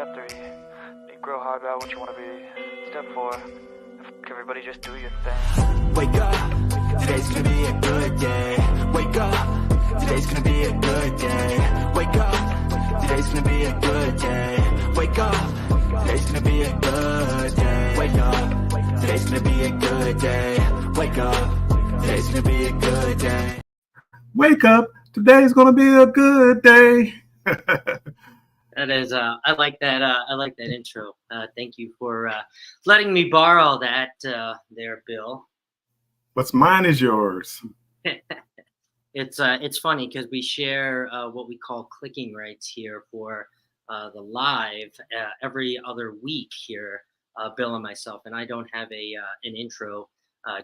Step 3, you grow hard about what you want to be. Step 4, everybody just do your thing. Wake up, today's gonna be a good day. Wake up, today's gonna be a good day. Wake up, today's gonna be a good day. Wake up, today's gonna be a good day. Wake up, today's gonna be a good day. Wake up, today's gonna be a good day. Wake up, today's gonna be a good day. That is, I like that. I like that intro. Thank you for letting me borrow that there, Bill. What's mine is yours. It's funny because we share what we call clicking rights here for the live every other week here, Bill and myself, and I don't have an intro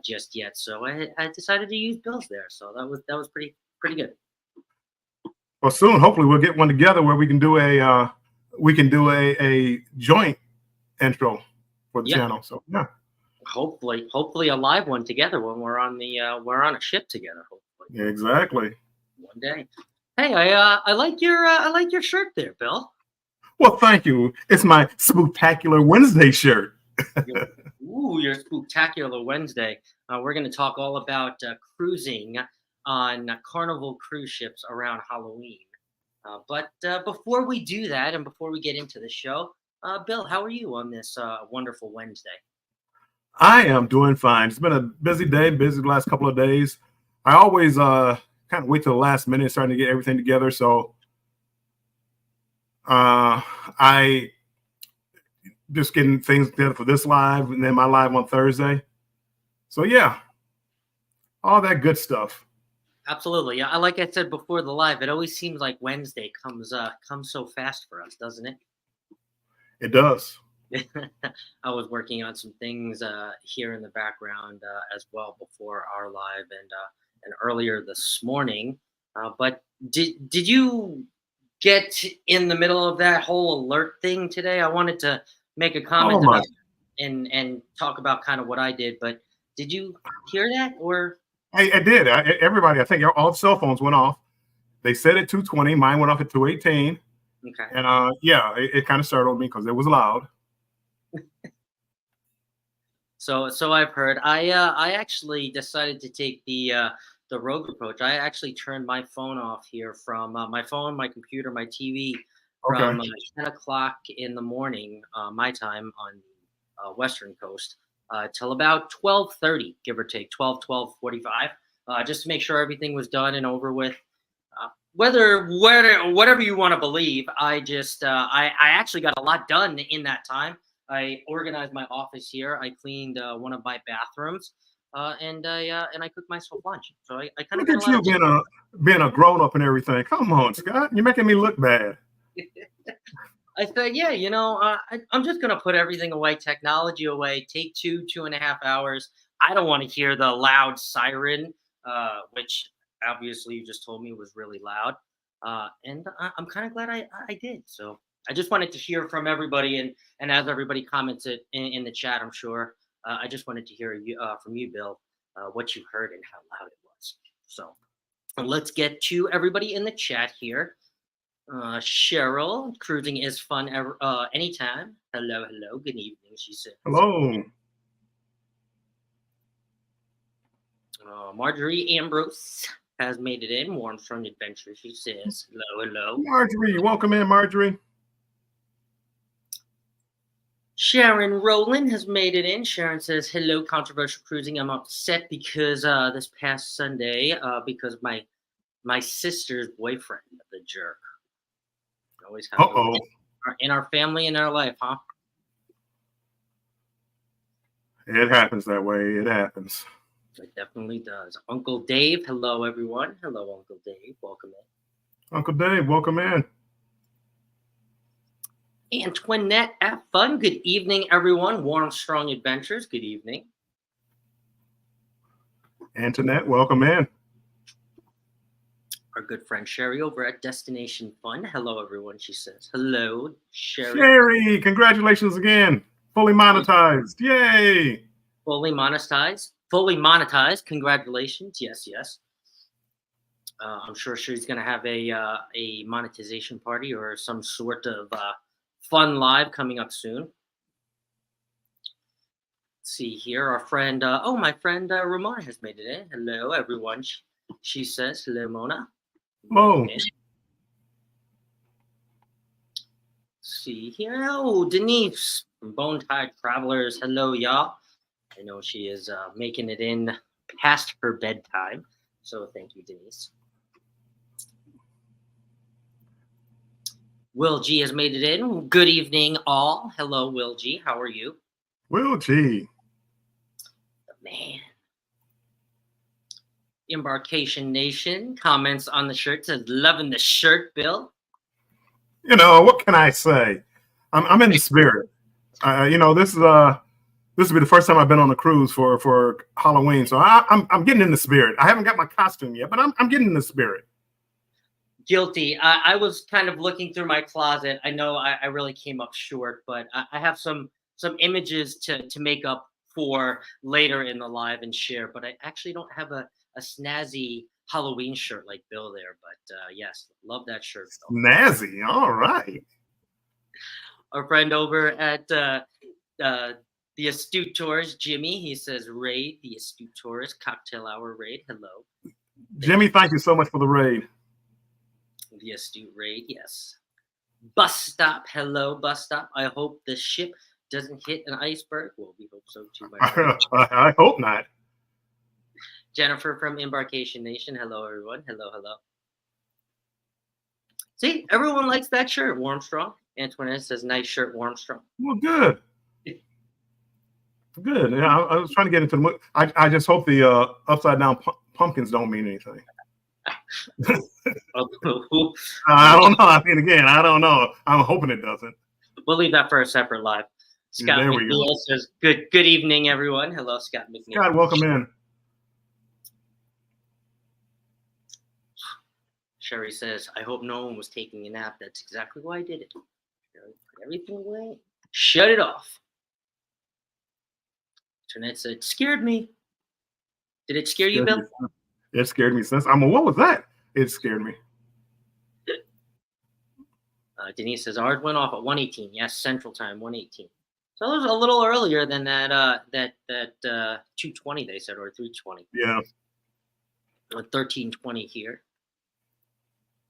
just yet, so I decided to use Bill's there. So that was pretty good. Well, soon, hopefully, we'll get one together where we can do a joint intro for the channel. So yeah, hopefully a live one together when we're on a ship together. Hopefully, yeah, exactly. One day. Hey, I like your shirt there, Bill. Well, thank you. It's my Spooktacular Wednesday shirt. Ooh, your Spooktacular Wednesday. We're going to talk all about cruising on Carnival cruise ships around Halloween. But before we do that and before we get into the show, Bill, how are you on this wonderful Wednesday? I am doing fine. It's been a busy day, busy the last couple of days. I always kind of wait till the last minute starting to get everything together. So I just getting things together for this live and then my live on Thursday. So yeah, all that good stuff. Absolutely. Yeah, like I said before the live, it always seems like Wednesday comes so fast for us, doesn't it? It does. I was working on some things here in the background as well before our live and earlier this morning. But did you get in the middle of that whole alert thing today? I wanted to make a comment about and talk about kind of what I did, but did you hear that or? I did. Everybody, I think all the cell phones went off. They said at 2:20. Mine went off at 2:18. Okay. And yeah, it kind of startled me because it was loud. So I've heard. I actually decided to take the rogue approach. I actually turned my phone off here from my phone, my computer, my TV from 10 o'clock in the morning, my time on the Western Coast. Till about 12:30, give or take, 12:45, just to make sure everything was done and over with. Whatever you want to believe, I actually got a lot done in that time. I organized my office here. I cleaned one of my bathrooms, and I cooked myself lunch. So I kind of look at you being a grown up and everything. Come on, Scott, you're making me look bad. I said, yeah, I'm just going to put everything away, technology away, take 2.5 hours. I don't want to hear the loud siren, which obviously you just told me was really loud. And I'm kind of glad I did. So I just wanted to hear from everybody. And as everybody commented in the chat, I'm sure, I just wanted to hear from you, Bill, what you heard and how loud it was. So let's get to everybody in the chat here. Cheryl, cruising is fun anytime. Hello, good evening, she says. Hello. Marjorie Ambrose has made it in. Warm Strong Adventure, she says. Hello. Marjorie, welcome in, Marjorie. Sharon Rowland has made it in. Sharon says, hello, controversial cruising. I'm upset because this past Sunday, because of my sister's boyfriend, the jerk. Always kind of in our family, in our life, huh? It happens that way. It happens. It definitely does. Uncle Dave, hello, everyone. Hello, Uncle Dave. Welcome in. Uncle Dave, welcome in. Antoinette, have fun. Good evening, everyone. Warm, Strong Adventures. Good evening. Antoinette, welcome in. Our good friend Sherry over at Destination Fun. Hello, everyone, she says. Hello, Sherry. Sherry, congratulations again. Fully monetized. Yay. Fully monetized. Congratulations. Yes. I'm sure she's going to have a monetization party or some sort of fun live coming up soon. Let's see here. Our friend, my friend Ramona has made it in. Hello, everyone. She says, hello, Mona. Hello. Okay. See here. Oh, Denise from Bone Tide Travelers. Hello, y'all. I know she is making it in past her bedtime. So thank you, Denise. Will G has made it in. Good evening, all. Hello, Will G. How are you? Will G. Man. Embarkation Nation comments on the shirt, says, loving the shirt, Bill. You know, what can I say? I'm in the spirit. This will be the first time I've been on a cruise for Halloween, so I'm getting in the spirit. I haven't got my costume yet, but I'm getting in the spirit. Guilty. I was kind of looking through my closet. I know I really came up short, but I have some images to make up for later in the live and share. But I actually don't have a snazzy Halloween shirt like Bill there. But yes, love that shirt, Bill. Snazzy. All right. Our friend over at the Astute Tourist, Jimmy, he says, raid, the Astute Tourist, cocktail hour raid. Hello. Jimmy, thank you so much for the raid. The Astute raid, yes. Bus stop, hello, bus stop. I hope the ship doesn't hit an iceberg. Well, we hope so too. I hope not. Jennifer from Embarkation Nation, hello, everyone. Hello, hello. See, everyone likes that shirt, Warmstrong. Antoinette says, nice shirt, Warmstrong. Well, good. Good. Yeah, I was trying to get into the mood. I just hope the upside down pumpkins don't mean anything. I don't know. I mean, again, I don't know. I'm hoping it doesn't. We'll leave that for a separate live. Scott McNeil says, good evening, everyone. Hello, Scott McNeil. Scott, welcome in. Sherry says, I hope no one was taking a nap. That's exactly why I did it. Put everything away. Shut it off. Internet said, it scared me. Did it scare you, Bill? It scared me since what was that? It scared me. Denise says ours went off at 1:18. Yes, Central Time, 1:18. So it was a little earlier than that 2:20 they said, or 3:20. Yeah. 13:20 here.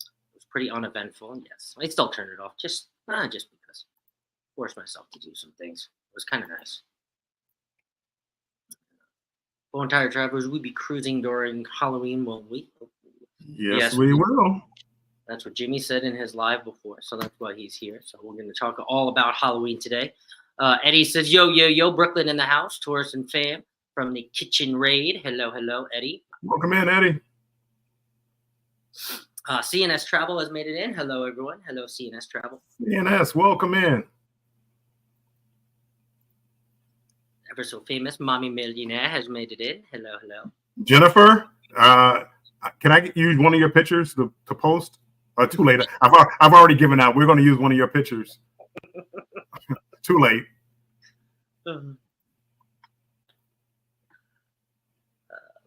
It was pretty uneventful. Yes, I still turned it off just because. Forced myself to do some things. It was kind of nice. Bone Tire Travelers, we'll be cruising during Halloween, won't we? Yes, we will. That's what Jimmy said in his live before, so that's why he's here. So we're going to talk all about Halloween today. Eddie says, yo, Brooklyn in the house, tourists and fam from the Kitchen Raid. Hello, Eddie. Welcome in, Eddie. CNS Travel has made it in. Hello, everyone. Hello, CNS Travel. CNS, welcome in. Ever so famous Mommy Millionaire has made it in. Hello. Jennifer, can I use one of your pictures to post? Too late. I've already given out. We're going to use one of your pictures. Too late.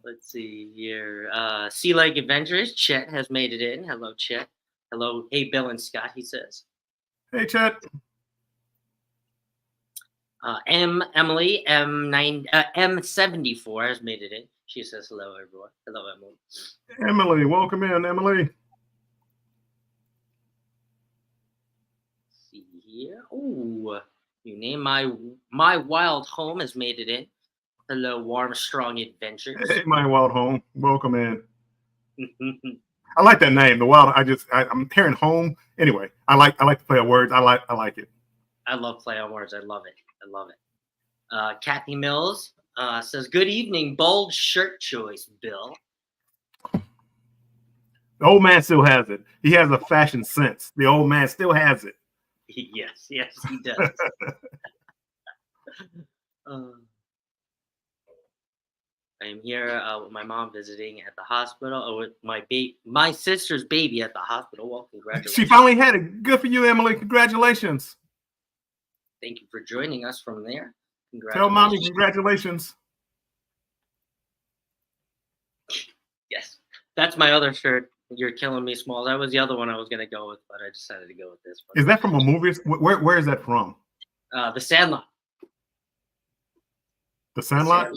Let's see here. Sea Lake Adventures. Chet has made it in. Hello, Chet. Hello. Hey, Bill and Scott, he says. Hey, Chet. Emily M74 has made it in. She says hello, everyone. Hello, Emily. Emily, welcome in, Emily. See here. Oh, you name my wild home has made it in. Hello, Warmstrong Adventures. Hey, my wild home. Welcome in. I like that name, the wild. I'm hearing home. Anyway, I like to play on words. I like it. I love play on words. I love it. Kathy Mills says, good evening, bold shirt choice, Bill. The old man still has it. He has a fashion sense. The old man still has it. Yes, he does. I am here with my mom visiting at the hospital, with my sister's baby at the hospital. Well, congratulations. She finally had it. Good for you, Emily. Congratulations. Thank you for joining us from there. Tell mommy congratulations. Yes, that's my other shirt. You're Killing Me Small. That was the other one I was gonna go with, but I decided to go with this one. Is that from a movie? Where is that from? The Sandlot. The Sandlot?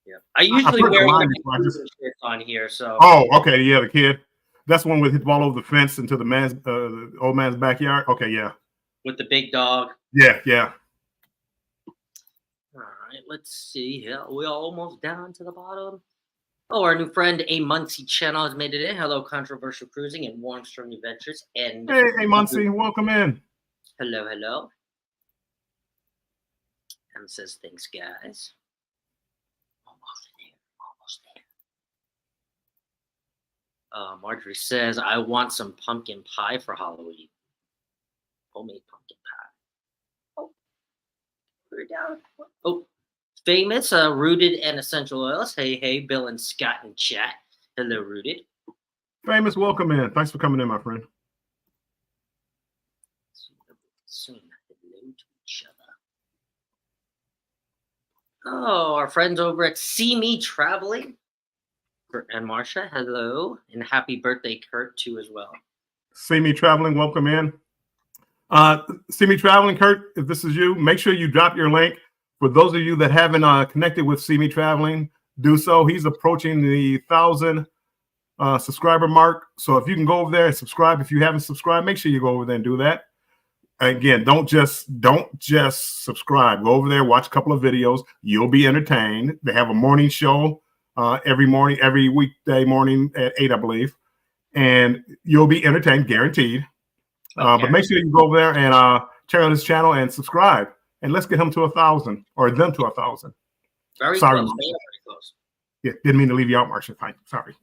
Yeah. I usually heard the wear line my before, I just- shirts on here, so. Oh, okay, yeah, the kid. That's the one with hit the ball over the fence into the old man's backyard. Okay, yeah. With the big dog. Yeah, yeah. All right, let's see here. We're almost down to the bottom. Oh, our new friend A Muncie Channel has made it in. Hello, Controversial Cruising and Warm Stormy Ventures. And Hey, Muncie, welcome in. hello, hello. And says thanks, guys. Almost there, almost there. Marjorie says, I want some pumpkin pie for Halloween. Homemade pumpkin pie. Oh, put it down. Oh, Famous, Rooted and Essential Oils. Hey, hey, Bill and Scott in chat. Hello, Rooted. Famous, welcome in. Thanks for coming in, my friend. Soon, hello to each other. Oh, our friends over at See Me Traveling. Kurt and Marsha, hello. And happy birthday, Kurt, too, as well. See Me Traveling, welcome in. See Me Traveling, Kurt, if this is you, make sure you drop your link. For those of you that haven't connected with See Me Traveling, do so. He's approaching the 1,000 subscriber mark. So if you can go over there and subscribe, if you haven't subscribed, make sure you go over there and do that. Again, don't just subscribe. Go over there, watch a couple of videos. You'll be entertained. They have a morning show every weekday morning at 8, I believe. And you'll be entertained, guaranteed. Okay. But make sure you go over there and check out his channel and subscribe. And let's get him to 1,000 or them to 1,000. Very sorry, close. Very close. Yeah, didn't mean to leave you out, Marsha. Fine. Sorry.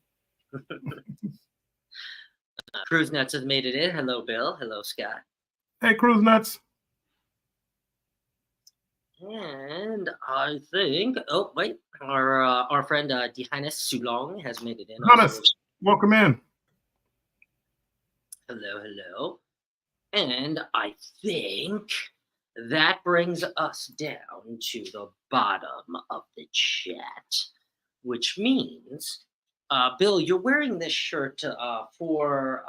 Cruise Nuts has made it in. Hello, Bill. Hello, Scott. Hey, Cruise Nuts. And I think, oh, wait, our friend Dehinus Sulong has made it in. Dehinus, welcome in. Hello, hello. And I think that brings us down to the bottom of the chat, which means, Bill, you're wearing this shirt for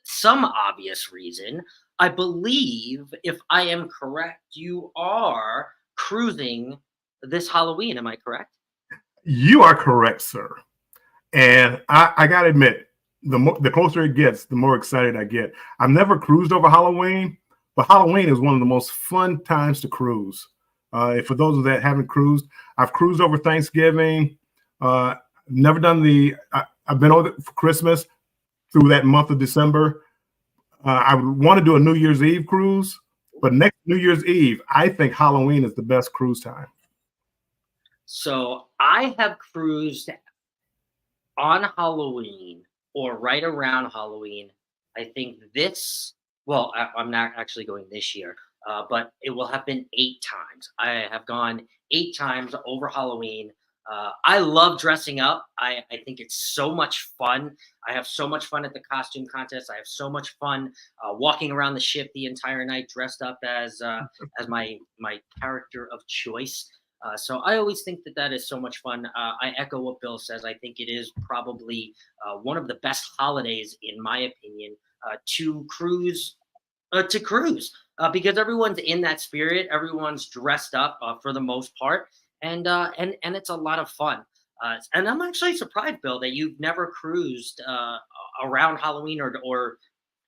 some obvious reason. I believe, if I am correct, you are cruising this Halloween. Am I correct? You are correct, sir. And I got to admit, the closer it gets, the more excited I get. I've never cruised over Halloween. But Halloween is one of the most fun times to cruise. For those that haven't cruised, I've cruised over Thanksgiving. Never done I've been over for Christmas through that month of December. I would want to do a New Year's Eve cruise, but next New Year's Eve, I think Halloween is the best cruise time. So I have cruised on Halloween or right around Halloween. I think well, I'm not actually going this year, but it will have been 8 times. I have gone 8 times over Halloween. I love dressing up. I think it's so much fun. I have so much fun at the costume contest. I have so much fun walking around the ship the entire night dressed up as my character of choice. So I always think that is so much fun. I echo what Bill says. I think it is probably one of the best holidays, in my opinion, to cruise, because everyone's in that spirit. Everyone's dressed up for the most part, and it's a lot of fun. And I'm actually surprised, Bill, that you've never cruised around Halloween or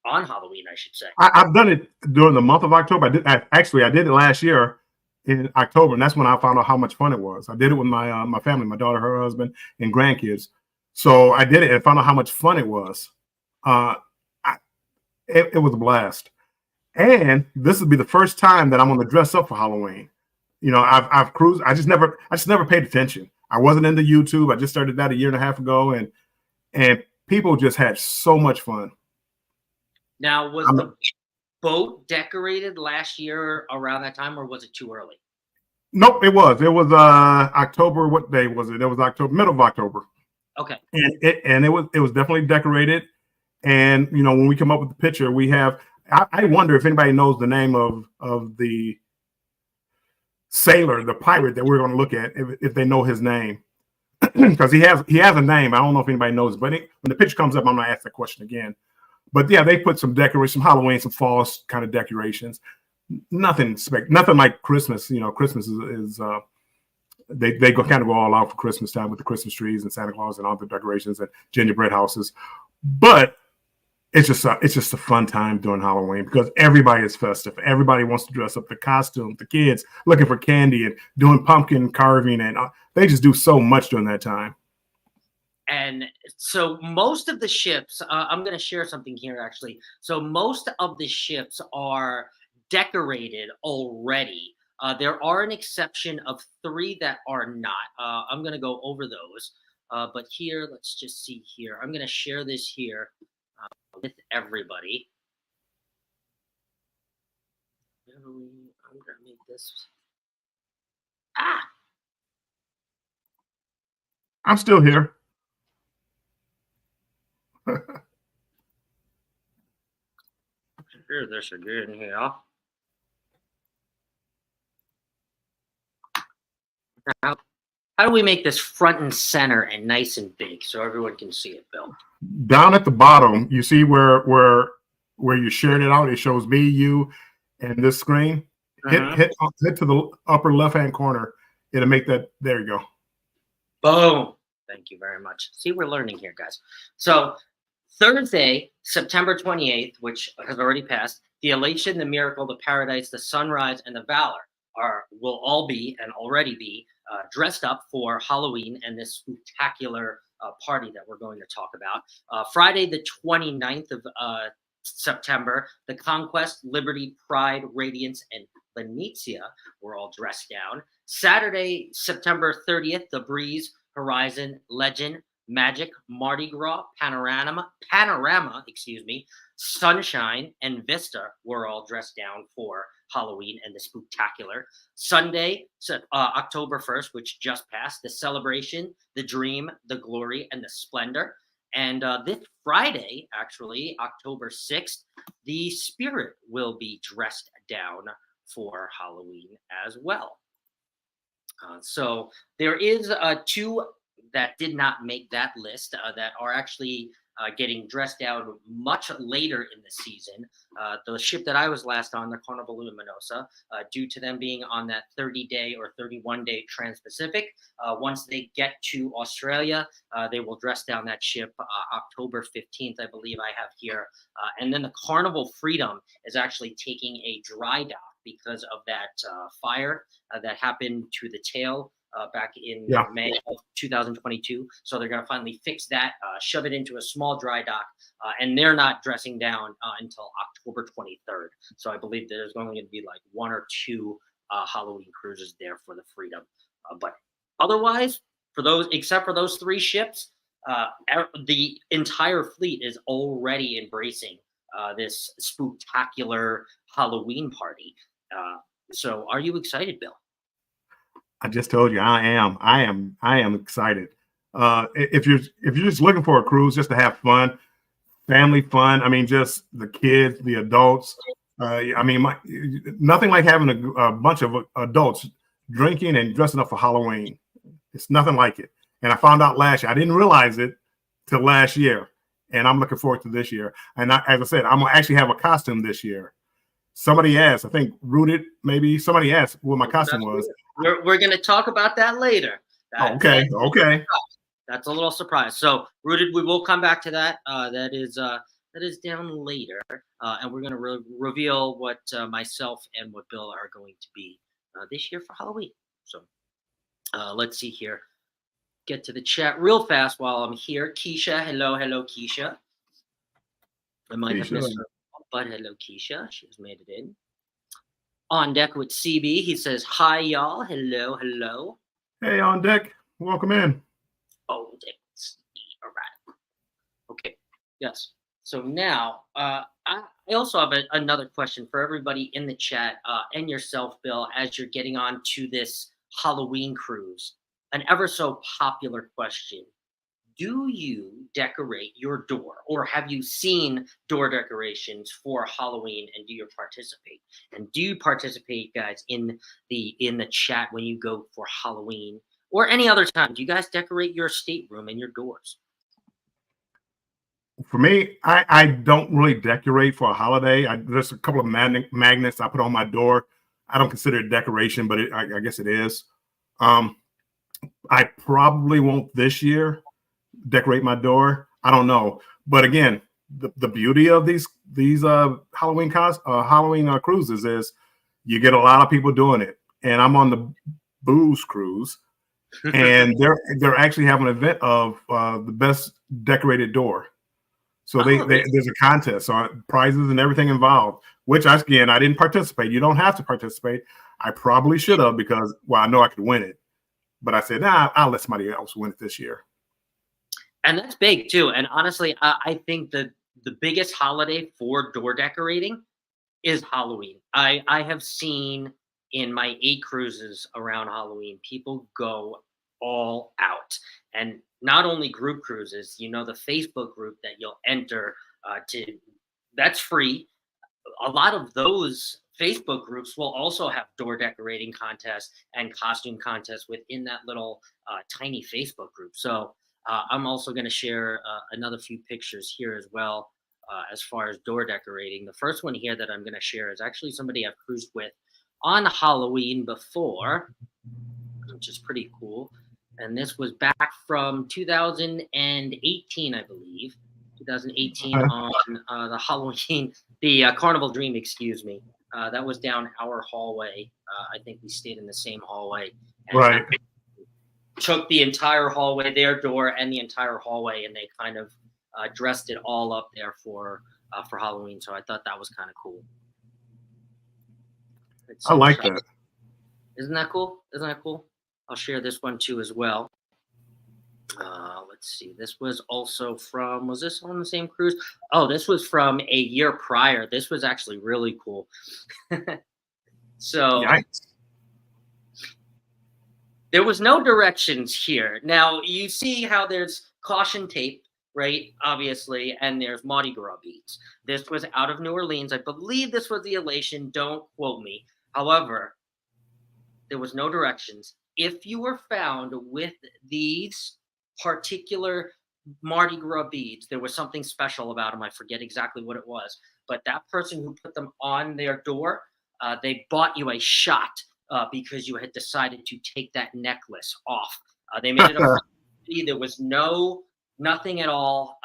on Halloween, I should say. I've done it during the month of October. I did it last year in October, and that's when I found out how much fun it was. I did it with my family, my daughter, her husband, and grandkids. So I did it and found out how much fun it was. It was a blast. And this will be the first time that I'm going to dress up for Halloween. You know, I've cruised. I just never paid attention. I wasn't into YouTube. I just started that 1.5 years ago, and people just had so much fun. Now, was the boat decorated last year around that time, or was it too early? Nope, it was. It was October. What day was it? It was October, middle of October. Okay. And it was definitely decorated. And you know, when we come up with the picture, we have. I wonder if anybody knows the name of the sailor, the pirate that we're going to look at, if they know his name. because he has a name. I don't know if anybody knows, but when the picture comes up, I'm gonna ask that question again. But yeah, they put some decorations, some Halloween, some fall kind of decorations. Nothing like Christmas. You know, Christmas is they go kind of go all out for Christmas time with the Christmas trees and Santa Claus and all the decorations and gingerbread houses. But it's just a fun time during Halloween because everybody is festive. Everybody wants to dress up, the costumes, the kids looking for candy and doing pumpkin carving, and they just do so much during that time. And so most of the ships, I'm going to share something here actually. So most of the ships are decorated already. There are an exception of 3 that are not. I'm going to go over those. But here, let's just see here. I'm going to share this here with everybody. I'm going to make this. I'm still here. Hear this again here. Now, how do we make this front and center and nice and big so everyone can see it, Bill? Down at the bottom, you see where you shared it out. It shows me, you, and this screen. Hit to the upper left-hand corner. It'll make that. There you go. Boom. Thank you very much. See, we're learning here, guys. So Thursday, September 28th, which has already passed, the Elation, the Miracle, the Paradise, the Sunrise, and the Valor will all be and already be dressed up for Halloween and this spectacular party that we're going to talk about. Friday, the 29th of September, the Conquest, Liberty, Pride, Radiance, and Venetia were all dressed down. Saturday, September 30th, the Breeze, Horizon, Legend, Magic, Mardi Gras, Panorama, Sunshine, and Vista were all dressed down for Halloween and the Spooktacular. Sunday, October 1st, which just passed, the Celebration, the Dream, the Glory, and the Splendor. And this Friday, actually, October 6th, the Spirit will be dressed down for Halloween as well. So there is 2 that did not make that list that are actually getting dressed down much later in the season. The ship that I was last on, the Carnival Luminosa, due to them being on that 30-day or 31-day Trans-Pacific, once they get to Australia, they will dress down that ship October 15th, I believe I have here. And then the Carnival Freedom is actually taking a dry dock because of that fire that happened to the tail back in May of 2022. So they're going to finally fix that, shove it into a small dry dock, and they're not dressing down until October 23rd. So I believe there's only going to be like 1 or 2 Halloween cruises there for the Freedom. But otherwise, except for those 3 ships, the entire fleet is already embracing this spooktacular Halloween party. So are you excited, Bill? I just told you I am excited. If you're just looking for a cruise just to have fun, family fun, I mean, just the kids, the adults. I mean, nothing like having a bunch of adults drinking and dressing up for Halloween. It's nothing like it. And I found out last year. I didn't realize it till last year, and I'm looking forward to this year. And as I said, I'm gonna actually have a costume this year. Somebody asked, I think Rooted, maybe somebody asked what my costume was. We're going to talk about that later. Okay. That's a little surprise. So Rooted, we will come back to that. That is down later, and we're going to reveal what myself and what Bill are going to be this year for Halloween. So let's see here. Get to the chat real fast while I'm here. Keisha, hello, Keisha. I might have missed her. But hello, Keisha. She's made it in. On deck with CB. He says, hi, y'all. Hello. Hey, on deck. Welcome in. Oh, deck. All right. Okay. Yes. So now, I also have another question for everybody in the chat and yourself, Bill, as you're getting on to this Halloween cruise. An ever so popular question. Do you decorate your door, or have you seen door decorations for Halloween, and do you participate? And do you participate, guys, in the chat when you go for Halloween, or any other time, do you guys decorate your stateroom and your doors? For me, I don't really decorate for a holiday. There's a couple of magnets I put on my door. I don't consider it decoration, but I guess it is. I probably won't this year decorate my door. I don't know, but again, the beauty of these Halloween cruises is you get a lot of people doing it, and I'm on the booze cruise, and they're actually having an event of the best decorated door. So there's a contest on prizes and everything involved, which I didn't participate. You don't have to participate. I probably should have because, well, I know I could win it, but I said, nah, I'll let somebody else win it this year. And that's big too. And honestly, I think the biggest holiday for door decorating is Halloween. I have seen in my 8 cruises around Halloween, people go all out. And not only group cruises, the Facebook group that you'll enter that's free. A lot of those Facebook groups will also have door decorating contests and costume contests within that little tiny Facebook group. So I'm also going to share another few pictures here as well as far as door decorating. The first one here that I'm going to share is actually somebody I've cruised with on Halloween before, which is pretty cool. And this was back from 2018, I believe. 2018 on the Halloween, the Carnival Dream, excuse me. That was down our hallway. I think we stayed in the same hallway. And right. Took the entire hallway, their door, and the entire hallway, and they kind of dressed it all up there for Halloween. So I thought that was kind of cool. I like that. Isn't that cool? Isn't that cool? I'll share this one too as well. Let's see. This was also from, was this on the same cruise? Oh, this was from a year prior. This was actually really cool. So Yikes. There was no directions here. Now, you see how there's caution tape, right? Obviously, and there's Mardi Gras beads. This was out of New Orleans. I believe this was the Elation. Don't quote me. However, there was no directions. If you were found with these particular Mardi Gras beads, there was something special about them. I forget exactly what it was, but that person who put them on their door, they bought you a shot because you had decided to take that necklace off. They made it a there was nothing at all.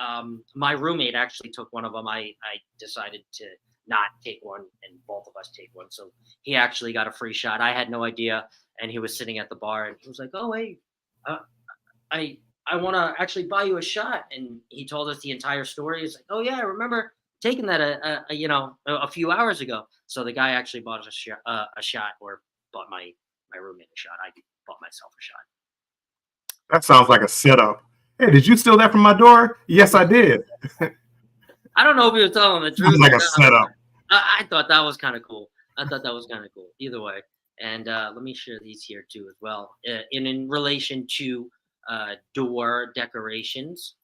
My roommate actually took one of them. I decided to not take one, and both of us take one. So he actually got a free shot. I had no idea. And he was sitting at the bar, and he was like, "Oh, hey, I want to actually buy you a shot." And he told us the entire story. He's like, "Oh yeah, I remember taking that a few hours ago." So the guy actually bought us a shot, or bought my roommate a shot. I bought myself a shot. That sounds like a setup. Hey, did you steal that from my door? Yes, I did. I don't know if he was telling the truth. Sounds like a setup. I thought that was kind of cool. Either way. And let me share these here too as well. In relation to door decorations,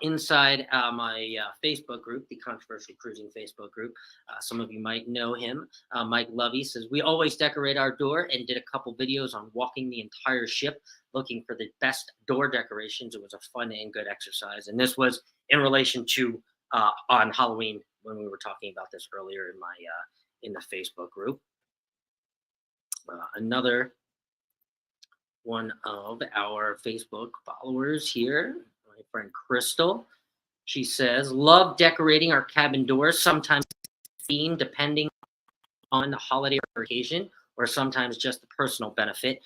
inside my Facebook group, the Controversial Cruising Facebook group, some of you might know him. Mike Lovey says, "We always decorate our door," and did a couple videos on walking the entire ship looking for the best door decorations. It was a fun and good exercise. And this was in relation to on Halloween when we were talking about this earlier in the Facebook group. Another one of our Facebook followers here, my friend Crystal. She says, "Love decorating our cabin doors, sometimes theme depending on the holiday or occasion, or sometimes just the personal benefit.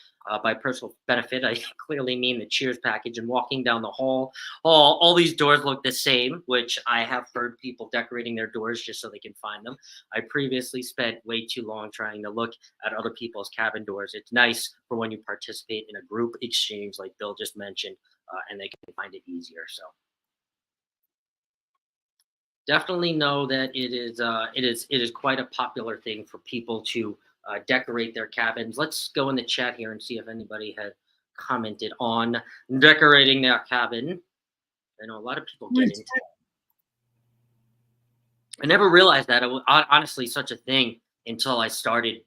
By personal benefit, I clearly mean the Cheers package and walking down the hall. All these doors look the same, which I have heard people decorating their doors just so they can find them. I previously spent way too long trying to look at other people's cabin doors. It's nice for when you participate in a group exchange like Bill just mentioned, and they can find it easier. So definitely know that it is quite a popular thing for people to decorate their cabins. Let's go in the chat here and see if anybody had commented on decorating their cabin. I know a lot of people get into it. I never realized that it was honestly such a thing until I started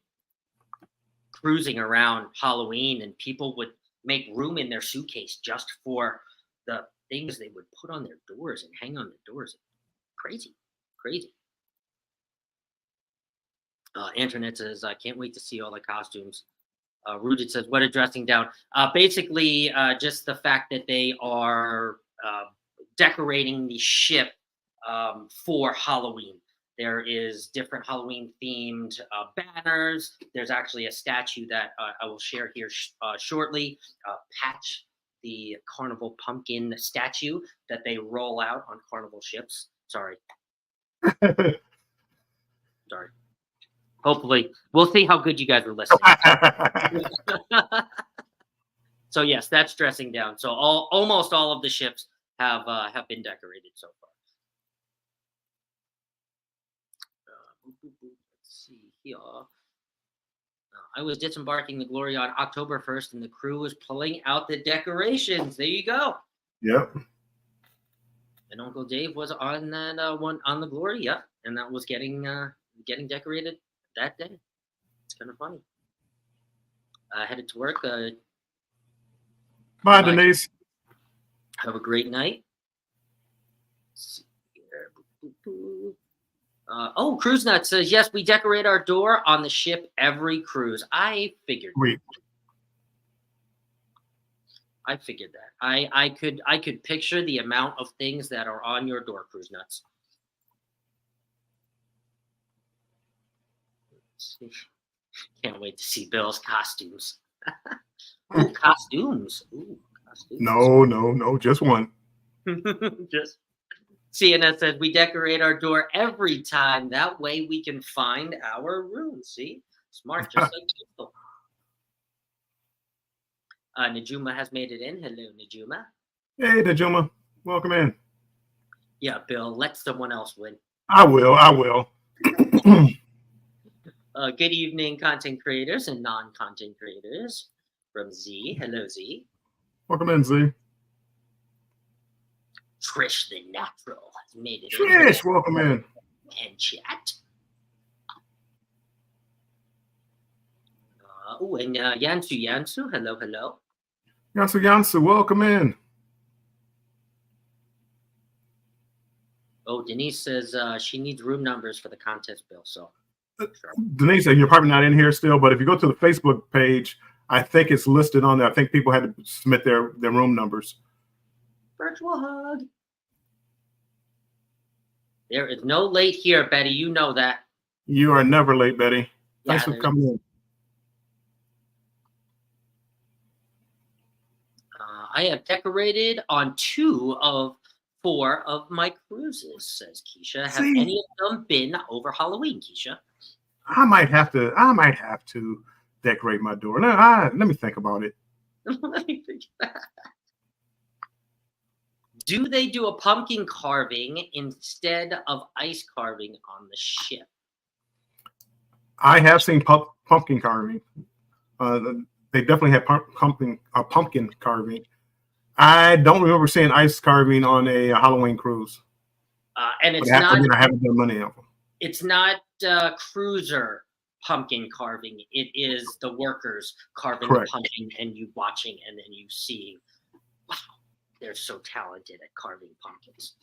cruising around Halloween, and people would make room in their suitcase just for the things they would put on their doors and hang on their doors. Crazy. Internet says, I can't wait to see all the costumes. Rooted says, what a dressing down. Basically, just the fact that they are decorating the ship for Halloween. There is different Halloween themed banners. There's actually a statue that I will share here shortly. Patch, the Carnival pumpkin statue that they roll out on Carnival ships. Sorry. Hopefully, we'll see how good you guys are listening. So yes, that's dressing down. So almost all of the ships have been decorated so far. Let's see here. I was disembarking the Glory on October 1st, and the crew was pulling out the decorations. There you go. Yep. And Uncle Dave was on that one on the Glory, yeah, and that was getting decorated that day. It's kind of funny. Headed to work. Bye, Denise. Have a great night. Cruise Nut says, yes, we decorate our door on the ship every cruise. I figured. I figured that. I could picture the amount of things that are on your door, Cruise Nuts. Let's see. Can't wait to see Bill's costumes. Ooh, costumes. No, just one. Just CNS says we decorate our door every time. That way we can find our room. See? Smart, just like people. Najuma has made it in. Hello, Najuma. Hey, Najuma. Welcome in. Yeah, Bill, let someone else win. I will. Good evening, content creators and non-content creators. From Z. Hello, Z. Welcome in, Z. Trish the Natural has made it Trish, in. welcome in. And chat. And Yansu. Hello. Yansu, welcome in. Oh, Denise says she needs room numbers for the contest, Bill. So, sure. Denise, you're probably not in here still, but if you go to the Facebook page, I think it's listed on there. I think people had to submit their room numbers. Virtual hug. There is no late here, Betty. You know that. You are never late, Betty. Yeah, Thanks for coming in. I have decorated on 2 of 4 of my cruises, says Keisha. Have any of them been over Halloween, Keisha? I might have to decorate my door. Let me think about it. Do they do a pumpkin carving instead of ice carving on the ship? I have seen pumpkin carving. They definitely have pumpkin carving. I don't remember seeing ice carving on a Halloween cruise. And it's I haven't done many of them. It's not cruiser pumpkin carving. It is the workers carving the pumpkin, and you watching, and then you see, wow, they're so talented at carving pumpkins.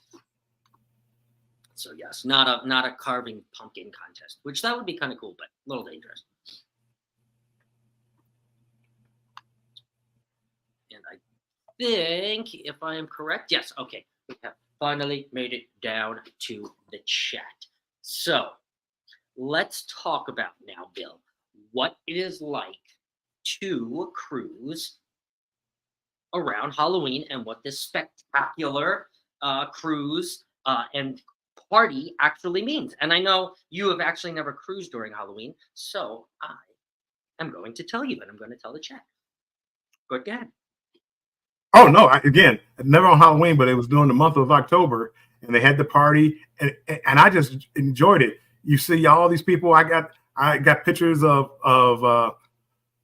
So yes, not a carving pumpkin contest, which that would be kind of cool, but a little dangerous. And I think, if I am correct, yes, okay, we have finally made it down to the chat. So let's talk about now, Bill, what it is like to cruise around Halloween and what this spectacular cruise and party actually means. And I know you have actually never cruised during Halloween, so I am going to tell you, and I'm going to tell the chat. Go ahead. Oh no! Again, never on Halloween, but it was during the month of October, and they had the party, and I just enjoyed it. You see all these people. I got pictures of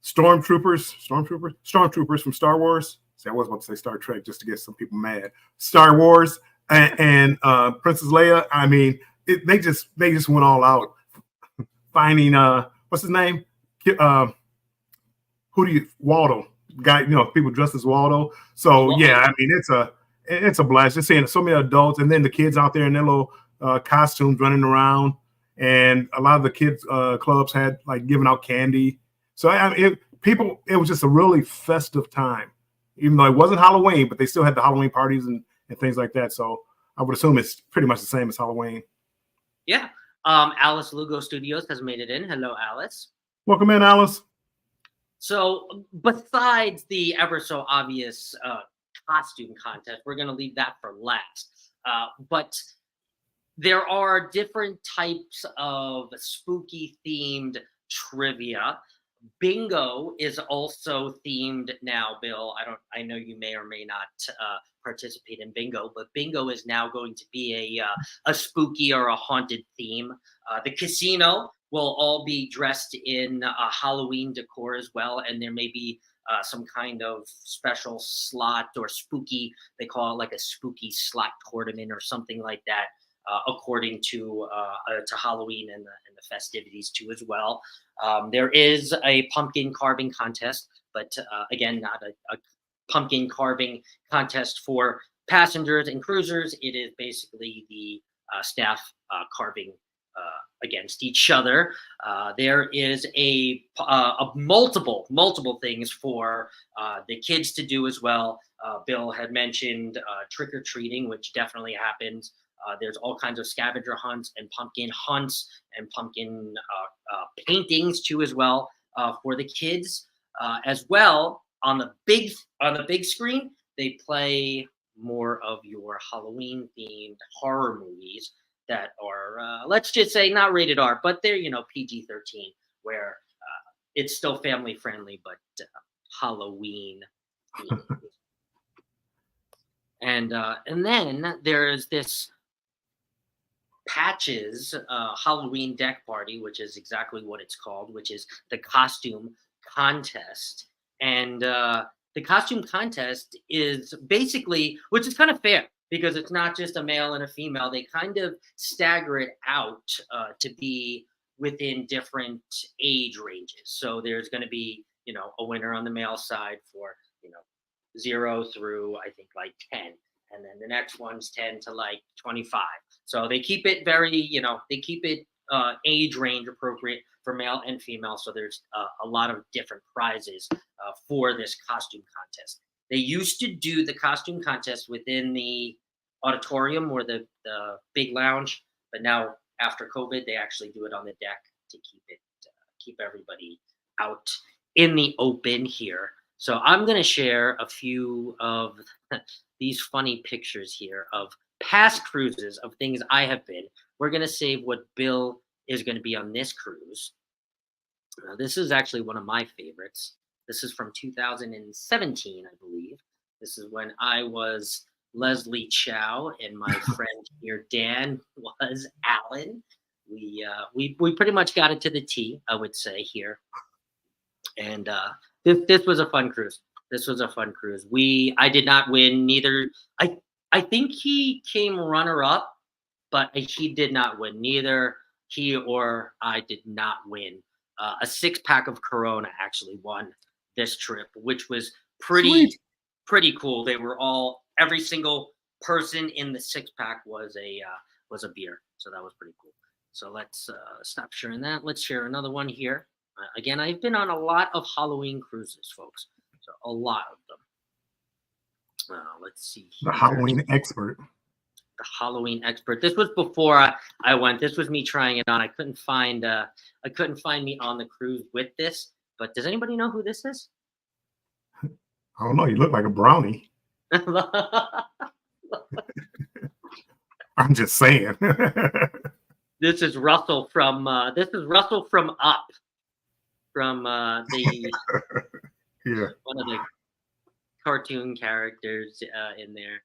stormtroopers from Star Wars. See, I was about to say Star Trek just to get some people mad. Star Wars and Princess Leia. I mean, they just went all out finding what's his name? Waldo guy, people dressed as Waldo. So yeah, I mean it's a blast just seeing so many adults and then the kids out there in their little costumes running around, and a lot of the kids clubs had like giving out candy. So I mean, it was just a really festive time, even though it wasn't Halloween, but they still had the Halloween parties and things like that. So I would assume it's pretty much the same as Halloween. Yeah. Alice Lugo Studios has made it in. Hello, Alice. Welcome in, Alice. So besides the ever so obvious costume contest, we're going to leave that for last. But there are different types of spooky themed trivia. Bingo is also themed now, Bill. I know you may or may not participate in bingo, but bingo is now going to be a spooky or a haunted theme. The casino will all be dressed in Halloween decor as well, and there may be some kind of special slot or spooky, they call it like a spooky slot tournament or something like that, according to Halloween and the festivities too as well. There is a pumpkin carving contest, but again, not a pumpkin carving contest for passengers and cruisers. It is basically the staff carving against each other. There is a multiple things for the kids to do as well. Bill had mentioned trick-or-treating, which definitely happens. There's all kinds of scavenger hunts and pumpkin paintings too as well for the kids. As well, on the big screen, they play more of your Halloween themed horror movies that are let's just say not rated R, but they're PG-13, where it's still family friendly, but Halloween themed. And then there's this Patches Halloween deck party, which is exactly what it's called, which is the costume contest. And the costume contest is basically, which is kind of fair because it's not just a male and a female. They kind of stagger it out to be within different age ranges. So there's going to be, a winner on the male side for, 0 through I think like 10. And then the next one's 10 to like 25. So they keep it very, age range appropriate for male and female. So there's a lot of different prizes for this costume contest. They used to do the costume contest within the auditorium or the big lounge, but now after COVID, they actually do it on the deck to keep everybody out in the open here. So I'm going to share a few of these funny pictures here of past cruises of things I have been. We're going to save what Bill is going to be on this cruise. This is actually one of my favorites. This is from 2017, I believe. This is when I was Leslie Chow and my friend here, Dan, was Alan. We pretty much got it to the T, I would say, here. And this was a fun cruise. This was a fun cruise. I did not win neither. I think he came runner-up, but he did not win. Neither he or I did not win. A 6-pack of Corona actually won this trip, which was pretty cool. They were every single person in the 6-pack was a beer, so that was pretty cool. So let's stop sharing that. Let's share another one here. Again, I've been on a lot of Halloween cruises, folks. So a lot of them. Let's see here. The Halloween expert. The Halloween expert. This was before I went. This was me trying it on. I couldn't find me on the cruise with this. But does anybody know who this is? I don't know. You look like a brownie. I'm just saying. This is Russell from Up. From the yeah, one of the cartoon characters in there,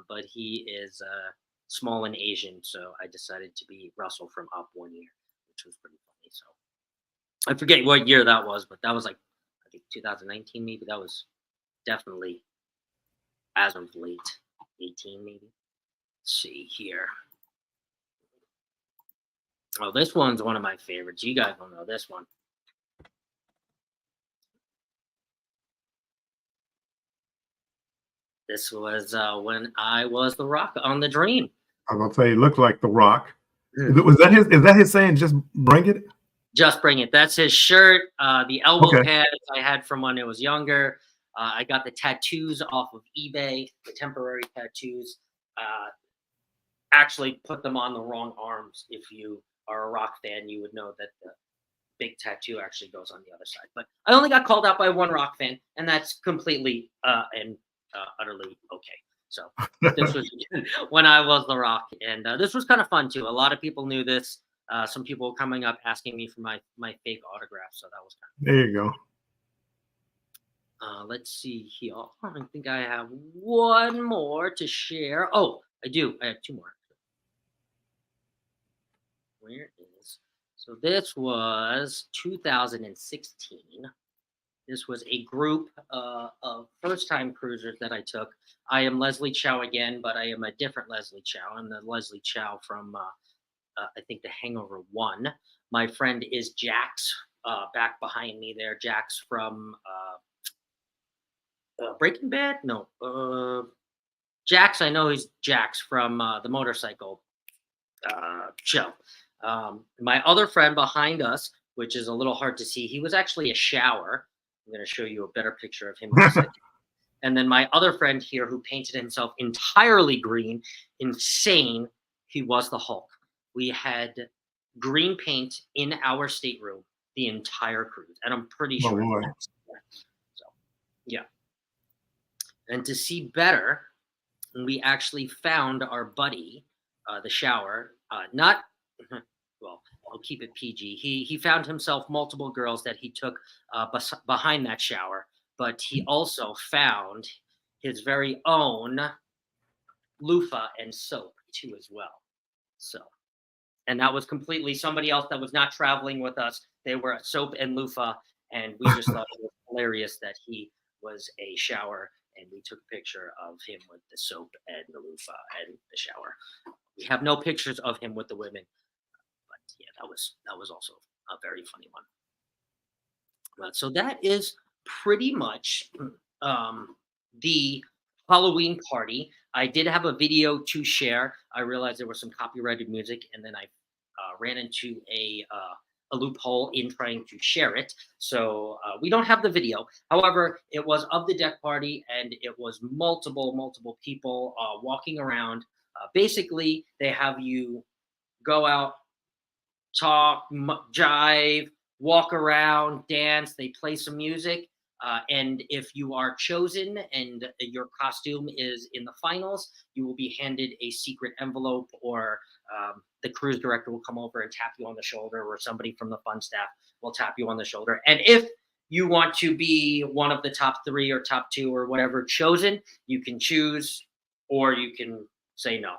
but he is small and Asian, so I decided to be Russell from Up one year, which was pretty funny. So I forget what year that was, but that was like I think 2019 maybe. That was definitely as of late 18 maybe. Let's see here. Oh, this one's one of my favorites. You guys will know this one. This was when I was The Rock on The Dream. I was gonna say, it looked like The Rock. Was that his? Is that his saying? Just bring it. Just bring it. That's his shirt. The elbow Okay. pads I had from when I was younger. I got the tattoos off of eBay, the temporary tattoos. Actually put them on the wrong arms. If you are a Rock fan, you would know that the big tattoo actually goes on the other side. But I only got called out by one Rock fan, and that's completely and utterly okay. So this was when I was The Rock, and this was kind of fun too. A lot of people knew this. Some people coming up asking me for my fake autograph, so that was kind of There you go. let's see here. I think I have one more to share. Oh, I do. I have two more. Where is so this was 2016. This was a group of first-time cruisers that I took. I am Leslie Chow again, but I am a different Leslie Chow. I'm the Leslie Chow from I think The Hangover 1. My friend is Jax, back behind me there. Jax from Breaking Bad? No. Jax, I know he's Jax from the motorcycle show. My other friend behind us, which is a little hard to see, he was actually a shower. I'm going to show you a better picture of him in a second. And then my other friend here who painted himself entirely green, insane, he was the Hulk. We had green paint in our stateroom the entire cruise, and I'm pretty sure. So, yeah. And to see better, we actually found our buddy, the shower, not, well, I'll keep it PG. He found himself multiple girls that he took behind that shower, but he also found his very own loofah and soap too as well. So, and that was completely somebody else that was not traveling with us. They were soap and loofah, and we just thought it was hilarious that he was a shower, and we took a picture of him with the soap and the loofah and the shower. We have no pictures of him with the women, but yeah, that was also a very funny one. So that is pretty much the Halloween party. I did have a video to share. I realized there was some copyrighted music, and then I ran into a loophole in trying to share it. So we don't have the video. However, it was of the deck party, and it was multiple people walking around. Basically, they have you go out, talk, jive, walk around, dance. They play some music. And if you are chosen and your costume is in the finals, you will be handed a secret envelope, or the cruise director will come over and tap you on the shoulder, or somebody from the fun staff will tap you on the shoulder. And if you want to be one of the top 3 or top 2 or whatever chosen, you can choose, or you can say no.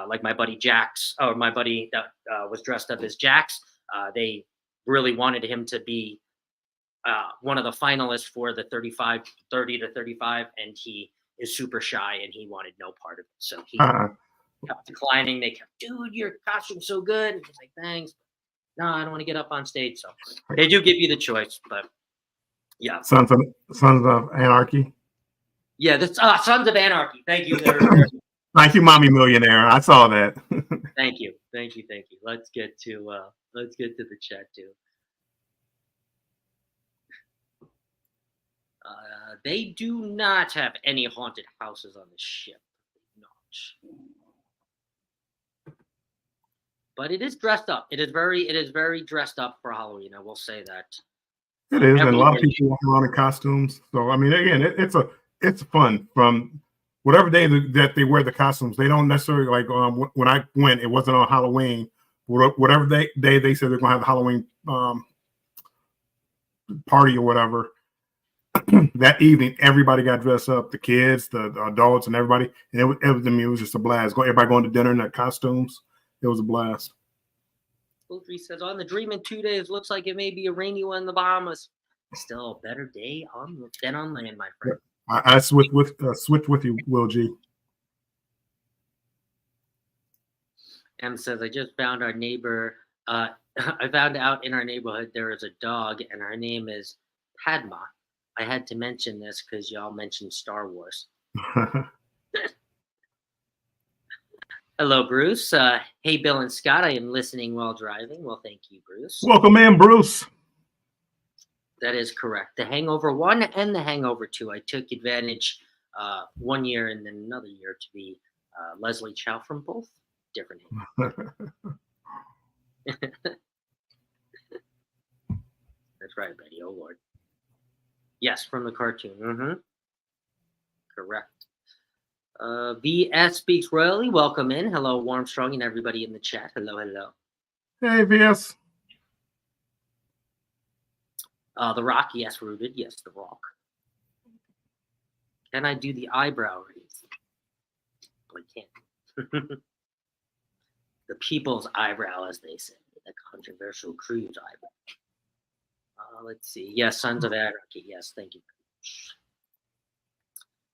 Like my buddy Jax, or my buddy that was dressed up as Jax, they really wanted him to be one of the finalists for the 30 to 35, and he is super shy and he wanted no part of it. So he kept declining. They kept, dude, your costume's so good. And he's like, thanks. No, I don't want to get up on stage. So they do give you the choice, but yeah. Sons of Anarchy. Yeah, that's Sons of Anarchy. Thank you. Thank you, Mommy Millionaire. I saw that. Thank you. Let's get to the chat too. They do not have any haunted houses on the ship. Not. But it is dressed up. It is very dressed up for Halloween. I will say that. It is, and a lot of people walk around in costumes. So I mean, again, it's fun. From whatever day that they wear the costumes, they don't necessarily like. When I went, it wasn't on Halloween. Whatever day they said they're gonna have a Halloween party or whatever. That evening, everybody got dressed up. The kids, the adults, and everybody. And it was just a blast. Everybody going to dinner in their costumes. It was a blast. Poultry says, on the Dream in 2 days, looks like it may be a rainy one in the Bahamas. Still a better day than on land, my friend. I switch with you, Will G. M says, I just found our neighbor. I found out in our neighborhood there is a dog, and her name is Padma. I had to mention this because y'all mentioned Star Wars. Hello, Bruce. Hey, Bill and Scott. I am listening while driving. Well, thank you, Bruce. Welcome in, Bruce. That is correct. The Hangover 1 and The Hangover 2. I took advantage 1 year and then another year to be Leslie Chow from both different hangovers. That's right, Betty. Oh, Lord. Yes, from the cartoon. Mm-hmm. Correct. VS speaks royally. Welcome in. Hello, Warmstrong, and everybody in the chat. Hello, hello. Hey, VS. The Rock, yes, Rooted. Yes, The Rock. Can I do the eyebrow raise? I can't. The people's eyebrow, as they say. The controversial cruise eyebrow. Let's see. Yes, Sons of Anarchy. Yes, thank you.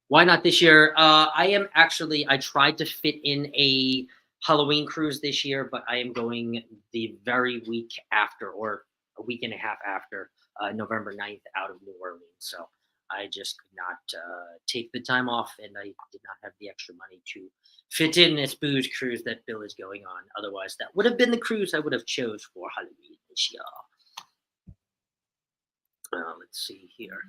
Why not this year? I tried to fit in a Halloween cruise this year, but I am going the very week after, or a week and a half after, November 9th out of New Orleans. So I just could not take the time off, and I did not have the extra money to fit in this booze cruise that Bill is going on. Otherwise, that would have been the cruise I would have chose for Halloween this year. Let's see here.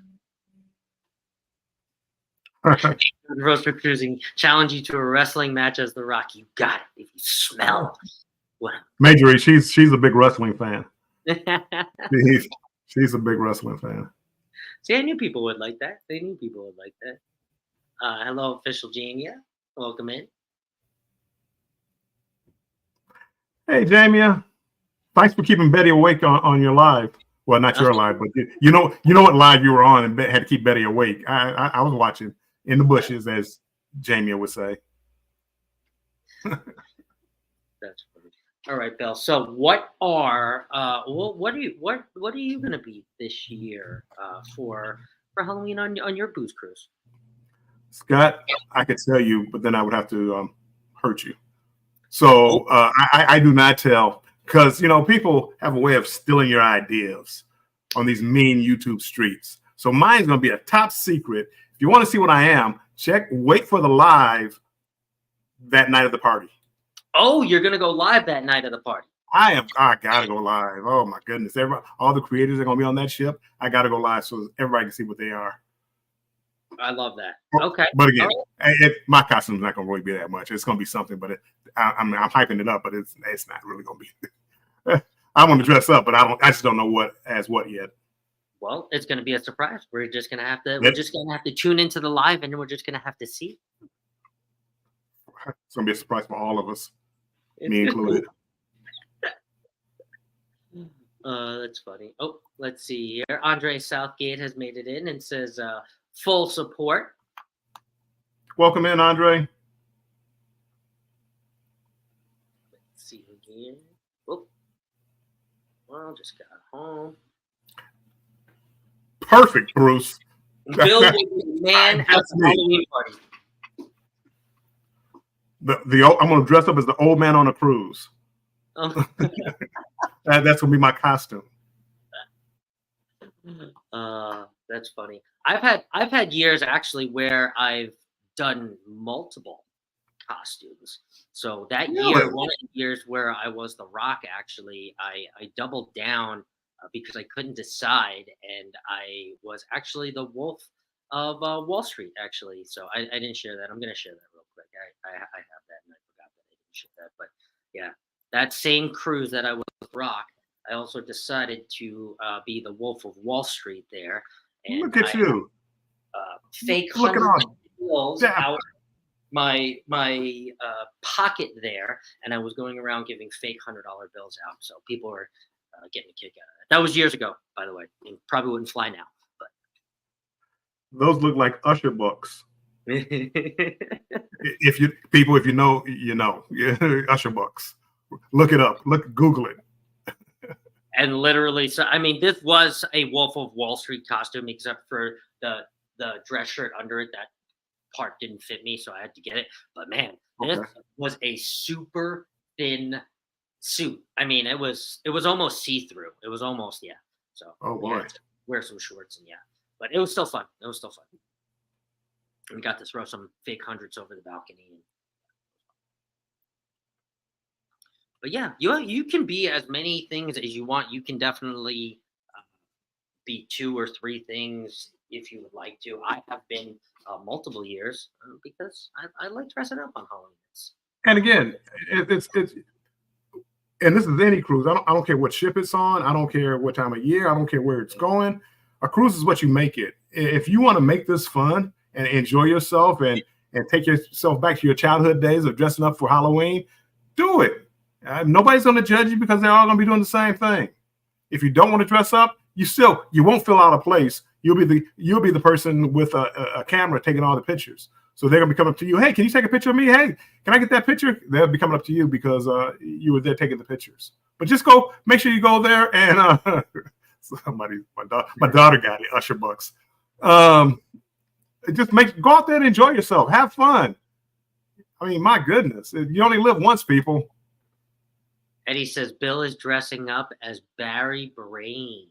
Roaster Cruising, challenge you to a wrestling match as The Rock. You got it. If you smell what Majorie, she's a big wrestling fan. She's a big wrestling fan. See, I knew people would like that. They knew people would like that. Hello, Official Jamia. Welcome in. Hey, Jamia. Thanks for keeping Betty awake on your live. Well, not your live, but you know what live you were on and had to keep Betty awake. I was watching in the bushes, as Jamia would say. That's funny. All right, Bill. So, what are what are you going to be this year for Halloween on your booze cruise? Scott, I could tell you, but then I would have to hurt you. So I do not tell, because people have a way of stealing your ideas on these mean YouTube streets. So mine's going to be a top secret. If you want to see what I am, wait for the live that night of the party. Oh, you're going to go live that night of the party. I got to go live. Oh, my goodness. All the creators are going to be on that ship. I got to go live so everybody can see what they are. I love that. Okay. But again, my costume's not going to really be that much. It's going to be something, but I'm hyping it up, but it's not really going to be. I want to dress up, but I just don't know what yet. Well, it's going to be a surprise. We're just going to have to tune into the live, and we're just going to have to see. It's going to be a surprise for all of us, me included. That's funny. Oh, let's see here. Andre Southgate has made it in and says full support. Welcome in, Andre. Let's see again. Oh, well, just got home. Perfect, Bruce. Bill was the man at the Halloween party. I'm going to dress up as the old man on a cruise. Oh. That's going to be my costume. That's funny. I've had years actually where I've done multiple costumes. So that year, one of the years where I was The Rock, actually, I doubled down because I couldn't decide, and I was actually the Wolf of Wall Street, actually. So I didn't share that. I'm going to share that real quick. I have that, and I forgot that I didn't share that. But yeah, that same cruise that I was with Rock, I also decided to be the Wolf of Wall Street there. And look at you. Fake $100 bills out my pocket there, and I was going around giving fake $100 bills out. So people were getting a kick out of that. That was years ago, by the way. It probably wouldn't fly now. But those look like usher books. if you know, you know. Usher books. Look it up. Google it. And literally, so I mean, this was a Wolf of Wall Street costume, except for the dress shirt under it. That part didn't fit me, so I had to get it. But man, this was a super thin suit. I mean, it was almost see-through. It was almost, yeah. So oh boy, wear some shorts and yeah. But it was still fun. We got to throw some fake hundreds over the balcony. But yeah, you can be as many things as you want. You can definitely be 2 or 3 things if you would like to. I have been multiple years because I like dressing up on Halloween. And again, it's and this is any cruise. I don't care what ship it's on. I don't care what time of year. I don't care where it's going. A cruise is what you make it. If you want to make this fun and enjoy yourself and take yourself back to your childhood days of dressing up for Halloween, do it. Nobody's going to judge you because they're all going to be doing the same thing. If you don't want to dress up, you won't feel out of place. You'll be the person with a camera taking all the pictures. So they're gonna be coming up to you. Hey, can you take a picture of me? Hey, can I get that picture? They'll be coming up to you because you were there taking the pictures. But just go, make sure you go there and my daughter got it, Usher Bucks. Just go out there and enjoy yourself. Have fun. I mean, my goodness, you only live once, people. Eddie says Bill is dressing up as Barry Brain.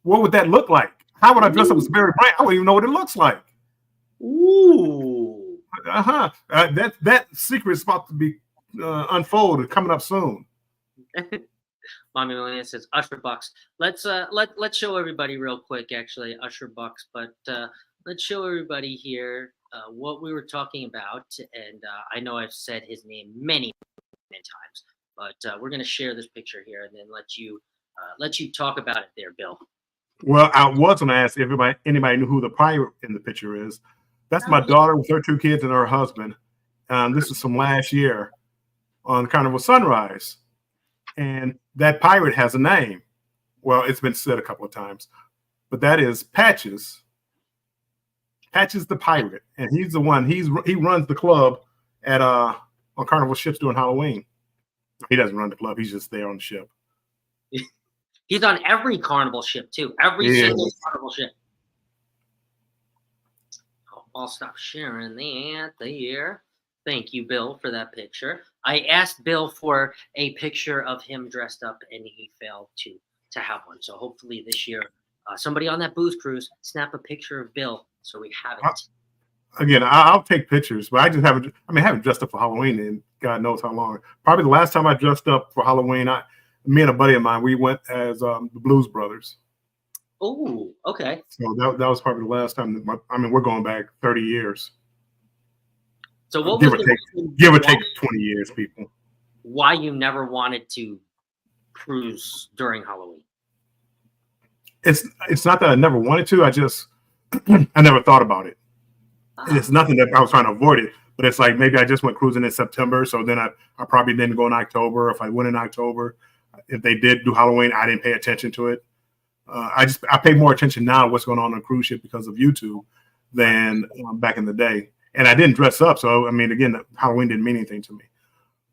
What would that look like? How would I dress up as Barry Brain? I don't even know what it looks like. Ooh. That secret is about to be unfolded, coming up soon. Mommy Melania says Usher Bucks. Let's show everybody real quick, actually, Usher Bucks, but let's show everybody here what we were talking about. And I know I've said his name many times, but we're gonna share this picture here and then let you talk about it there, Bill. Well, I was gonna ask if anybody knew who the pirate in the picture is. That's my daughter with her 2 kids and her husband. This is from last year on Carnival Sunrise. And that pirate has a name. Well, it's been said a couple of times, but that is Patches. Patches the pirate, and he's the one. He runs the club at on Carnival ships during Halloween. He doesn't run the club. He's just there on the ship. He's on every Carnival ship too. Every single Carnival ship. I'll stop sharing that there. Thank you, Bill, for that picture. I asked Bill for a picture of him dressed up, and he failed to have one. So hopefully this year, somebody on that booze cruise snap a picture of Bill so we have it. Again, I'll take pictures, but I haven't dressed up for Halloween in God knows how long. Probably the last time I dressed up for Halloween, me and a buddy of mine, we went as the Blues Brothers. Oh, okay. So that was probably the last time. We're going back 30 years. So what give was or take 20 years, people? Why you never wanted to cruise during Halloween? It's not that I never wanted to. I just I never thought about it. It's nothing that I was trying to avoid it. But it's like maybe I just went cruising in September, so then I probably didn't go in October. If I went in October, if they did do Halloween, I didn't pay attention to it. I pay more attention now to what's going on a cruise ship because of YouTube than back in the day. And I didn't dress up, so again, Halloween didn't mean anything to me.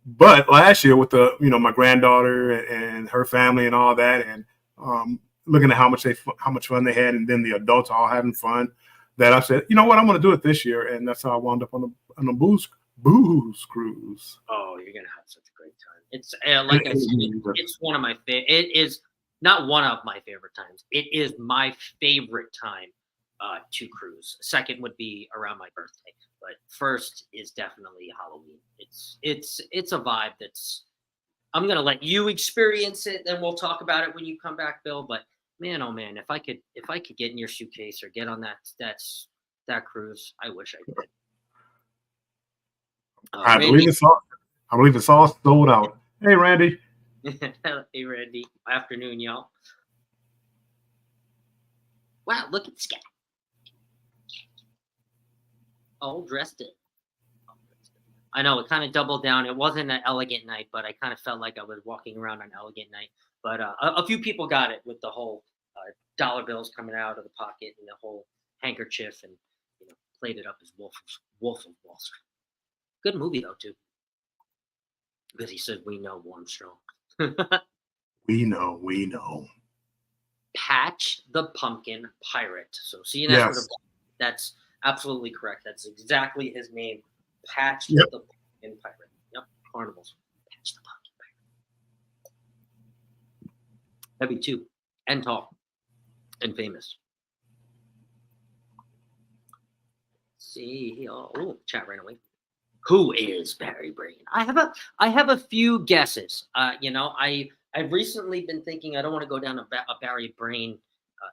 But last year with my granddaughter and her family and all that, and looking at how much fun they had, and then the adults all having fun, that I said, you know what, I'm going to do it this year, and that's how I wound up on a booze cruise. Oh, you're gonna have such a great time. It's like I said, it's one of my favorite. It is not one of my favorite times. It is my favorite time to cruise. Second would be around my birthday, but first is definitely Halloween. It's a vibe that's. I'm gonna let you experience it, then we'll talk about it when you come back, Bill. But man, oh man, if I could get in your suitcase or get on that cruise, I wish I could. I believe it's all sold out. Hey, Randy. Hey, Randy. Afternoon, y'all. Wow, look at this guy. All dressed in. I know it kind of doubled down. It wasn't an elegant night, but I kind of felt like I was walking around on elegant night. But a few people got it with the whole dollar bills coming out of the pocket and the whole handkerchief, and played it up as Wolf of Wall Street. Good movie though too. Because he said, "We know Armstrong." We know. Patch the Pumpkin Pirate. So see, that's absolutely correct. That's exactly his name. Patch the Pumpkin Pirate. Yep, Carnivals. Patch the Pumpkin Pirate. Heavy too, and tall, and famous. see. Oh, chat right away. Who is Barry Brain? I have a few guesses. I've recently been thinking I don't want to go down a Barry Brain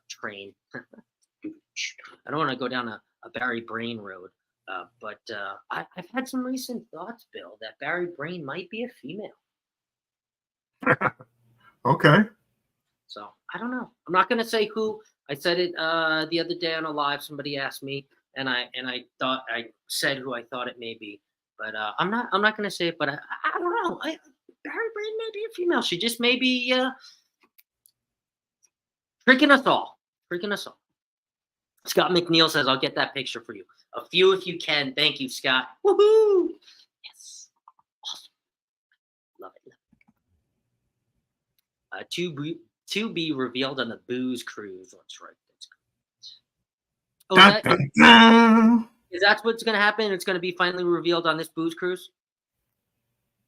train. I don't want to go down a Barry Brain road. But I've had some recent thoughts, Bill, that Barry Brain might be a female. Okay. So I don't know. I'm not going to say who. I said it the other day on a live. Somebody asked me, and I thought I said who I thought it may be. But I'm not going to say it. But I don't know. Barry Brain may be a female. She just may be tricking us all. Scott McNeil says, "I'll get that picture for you. A few if you can. Thank you, Scott. Woohoo! Yes, awesome. Love it. To be revealed on the booze cruise. That's right. That's great. Oh, is that what's going to happen? It's going to be finally revealed on this booze cruise?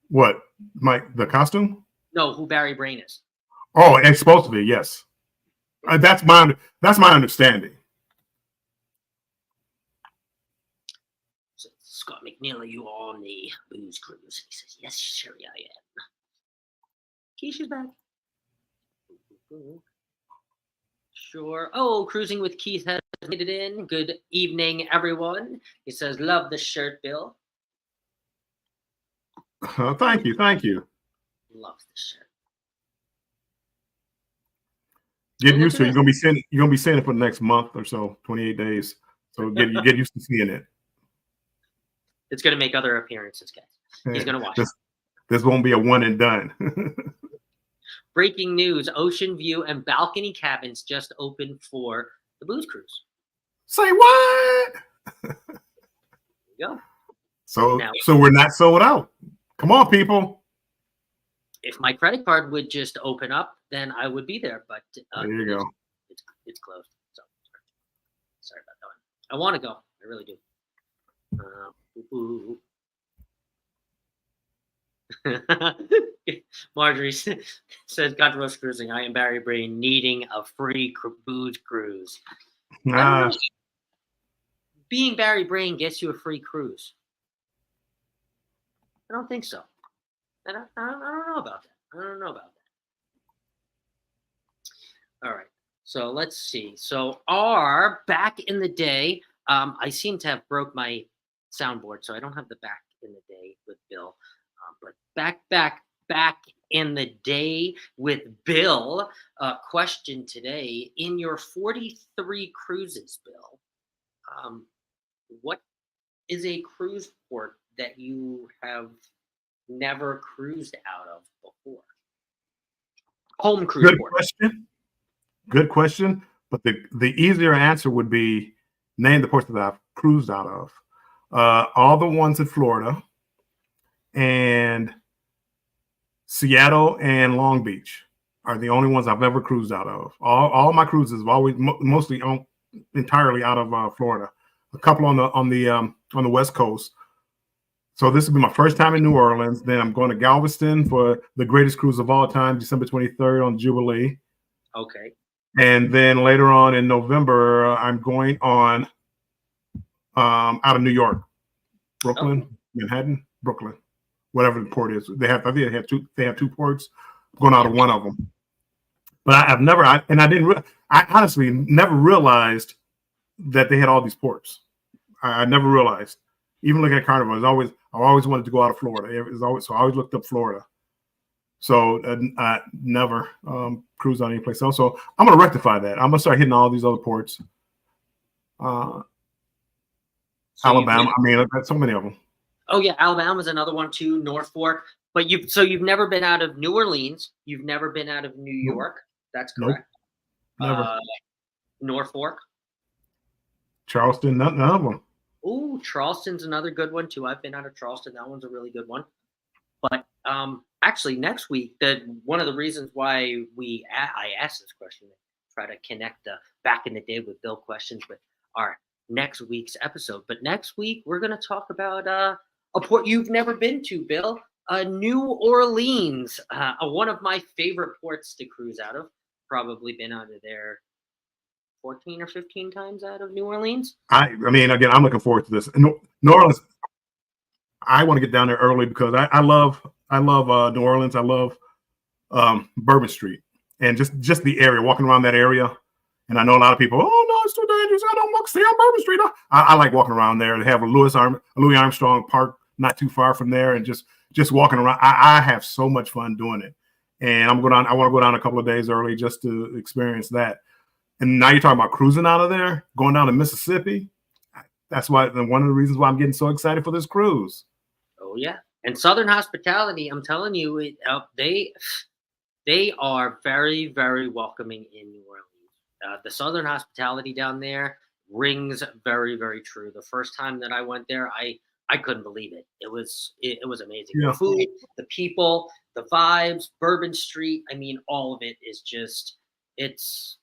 What? The costume? No, who Barry Brain is. Oh, it's supposed to be, yes. That's my understanding. So, Scott McNeil, are you on the booze cruise? He says, yes, sure, I am. Keisha's back. Sure. Oh, cruising with Keith has made it in. Good evening, everyone. He says, love the shirt, Bill. Thank you. Loves the shirt. Get used to it. You're gonna be seeing it for the next month or so, 28 days. So get used to seeing it. It's gonna make other appearances, guys. He's gonna watch. This won't be a one and done. Breaking news: Ocean View and balcony cabins just opened for the booze cruise. Say what? There you go. So we're not sold out. Come on, people. If my credit card would just open up, then I would be there. But there you go. It's closed. So sorry about that one. I want to go. I really do. Marjorie says, "God roast cruising. I am Barry Brain, needing a free booze cruise." Being Barry Brain gets you a free cruise. I don't think so. I don't know about that. All right. So let's see. So back in the day, I seem to have broke my soundboard, so I don't have the back in the day with Bill. But back in the day with Bill, question today: in your 43 cruises, Bill, what is a cruise port that you have never cruised out of before? Home cruise port. Good question. But the easier answer would be name the ports that I've cruised out of. All the ones in Florida and Seattle and Long Beach are the only ones I've ever cruised out of. All my cruises have always mostly entirely out of Florida. A couple on the West Coast. So this will be my first time in New Orleans. Then I'm going to Galveston for the greatest cruise of all time, December 23rd on Jubilee. Okay. And then later on in November, I'm going on out of New York, Brooklyn, Manhattan, Brooklyn, whatever the port is. I think they have two ports. I'm going out of one of them. But I honestly never realized that they had all these ports. I never realized. Even looking at Carnival, I always wanted to go out of Florida. So I always looked up Florida. So I never cruised on any place else. So I'm going to rectify that. I'm going to start hitting all these other ports. Alabama. I've got so many of them. Oh yeah, Alabama's another one too. Norfolk. But you've never been out of New Orleans. You've never been out of New York. That's correct. Nope. Never. Norfolk. Charleston. None of them. Oh, Charleston's another good one too. I've been out of Charleston. That one's a really good one. But actually, next week, one of the reasons why I asked this question, try to connect the back in the day with Bill questions with our next week's episode. But next week, we're going to talk about a port you've never been to, Bill. New Orleans, one of my favorite ports to cruise out of. Probably been out of there 14 or 15 times out of New Orleans. I mean, again, I'm looking forward to this. New Orleans, I want to get down there early because I love New Orleans. I love Bourbon Street and just the area, walking around that area. And I know a lot of people, oh no, it's too dangerous. I don't want to stay on Bourbon Street. I like walking around there. They have a Louis Armstrong Park not too far from there, and just walking around. I have so much fun doing it. And I want to go down a couple of days early just to experience that. And now you're talking about cruising out of there, going down to Mississippi. That's one of the reasons why I'm getting so excited for this cruise. Oh yeah, and Southern hospitality. I'm telling you, they are very, very welcoming in New Orleans. The Southern hospitality down there rings very, very true. The first time that I went there, I couldn't believe it. It was amazing. Yeah. The food, the people, the vibes, Bourbon Street. I mean, all of it is just it's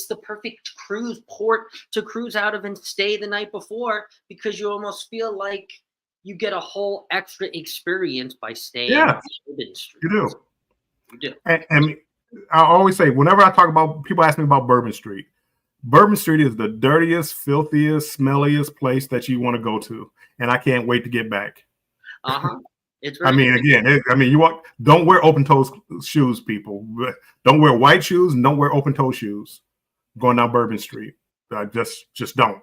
the perfect cruise port to cruise out of and stay the night before, because you almost feel like you get a whole extra experience by staying on Bourbon Street. You do. And I always say, whenever I talk about, people ask me about Bourbon Street. Bourbon Street is the dirtiest, filthiest, smelliest place that you want to go to, and I can't wait to get back. It's I mean, again, don't wear open-toe shoes, people. Don't wear white shoes and don't wear open-toe shoes going down Bourbon Street. Just don't.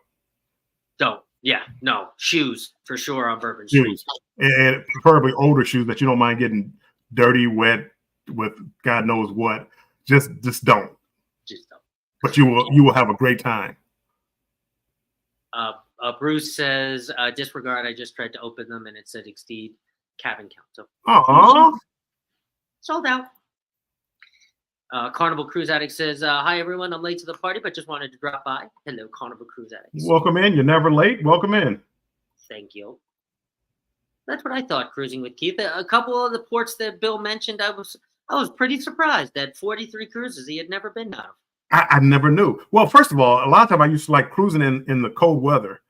Don't. Yeah, no. Shoes, for sure, on Bourbon Street. And preferably older shoes that you don't mind getting dirty, wet, with God knows what. Just don't. Just don't. But you will have a great time. Bruce says, disregard, I just tried to open them and it said exceed cabin count. So sold out. Carnival Cruise Addict says, hi everyone, I'm late to the party, but just wanted to drop by. Hello, Carnival Cruise Addicts. Welcome in. You're never late. Welcome in. Thank you. That's what I thought, cruising with Keith. A couple of the ports that Bill mentioned, I was pretty surprised at 43 cruises he had never been out of. I never knew. Well, first of all, a lot of time I used to like cruising in the cold weather,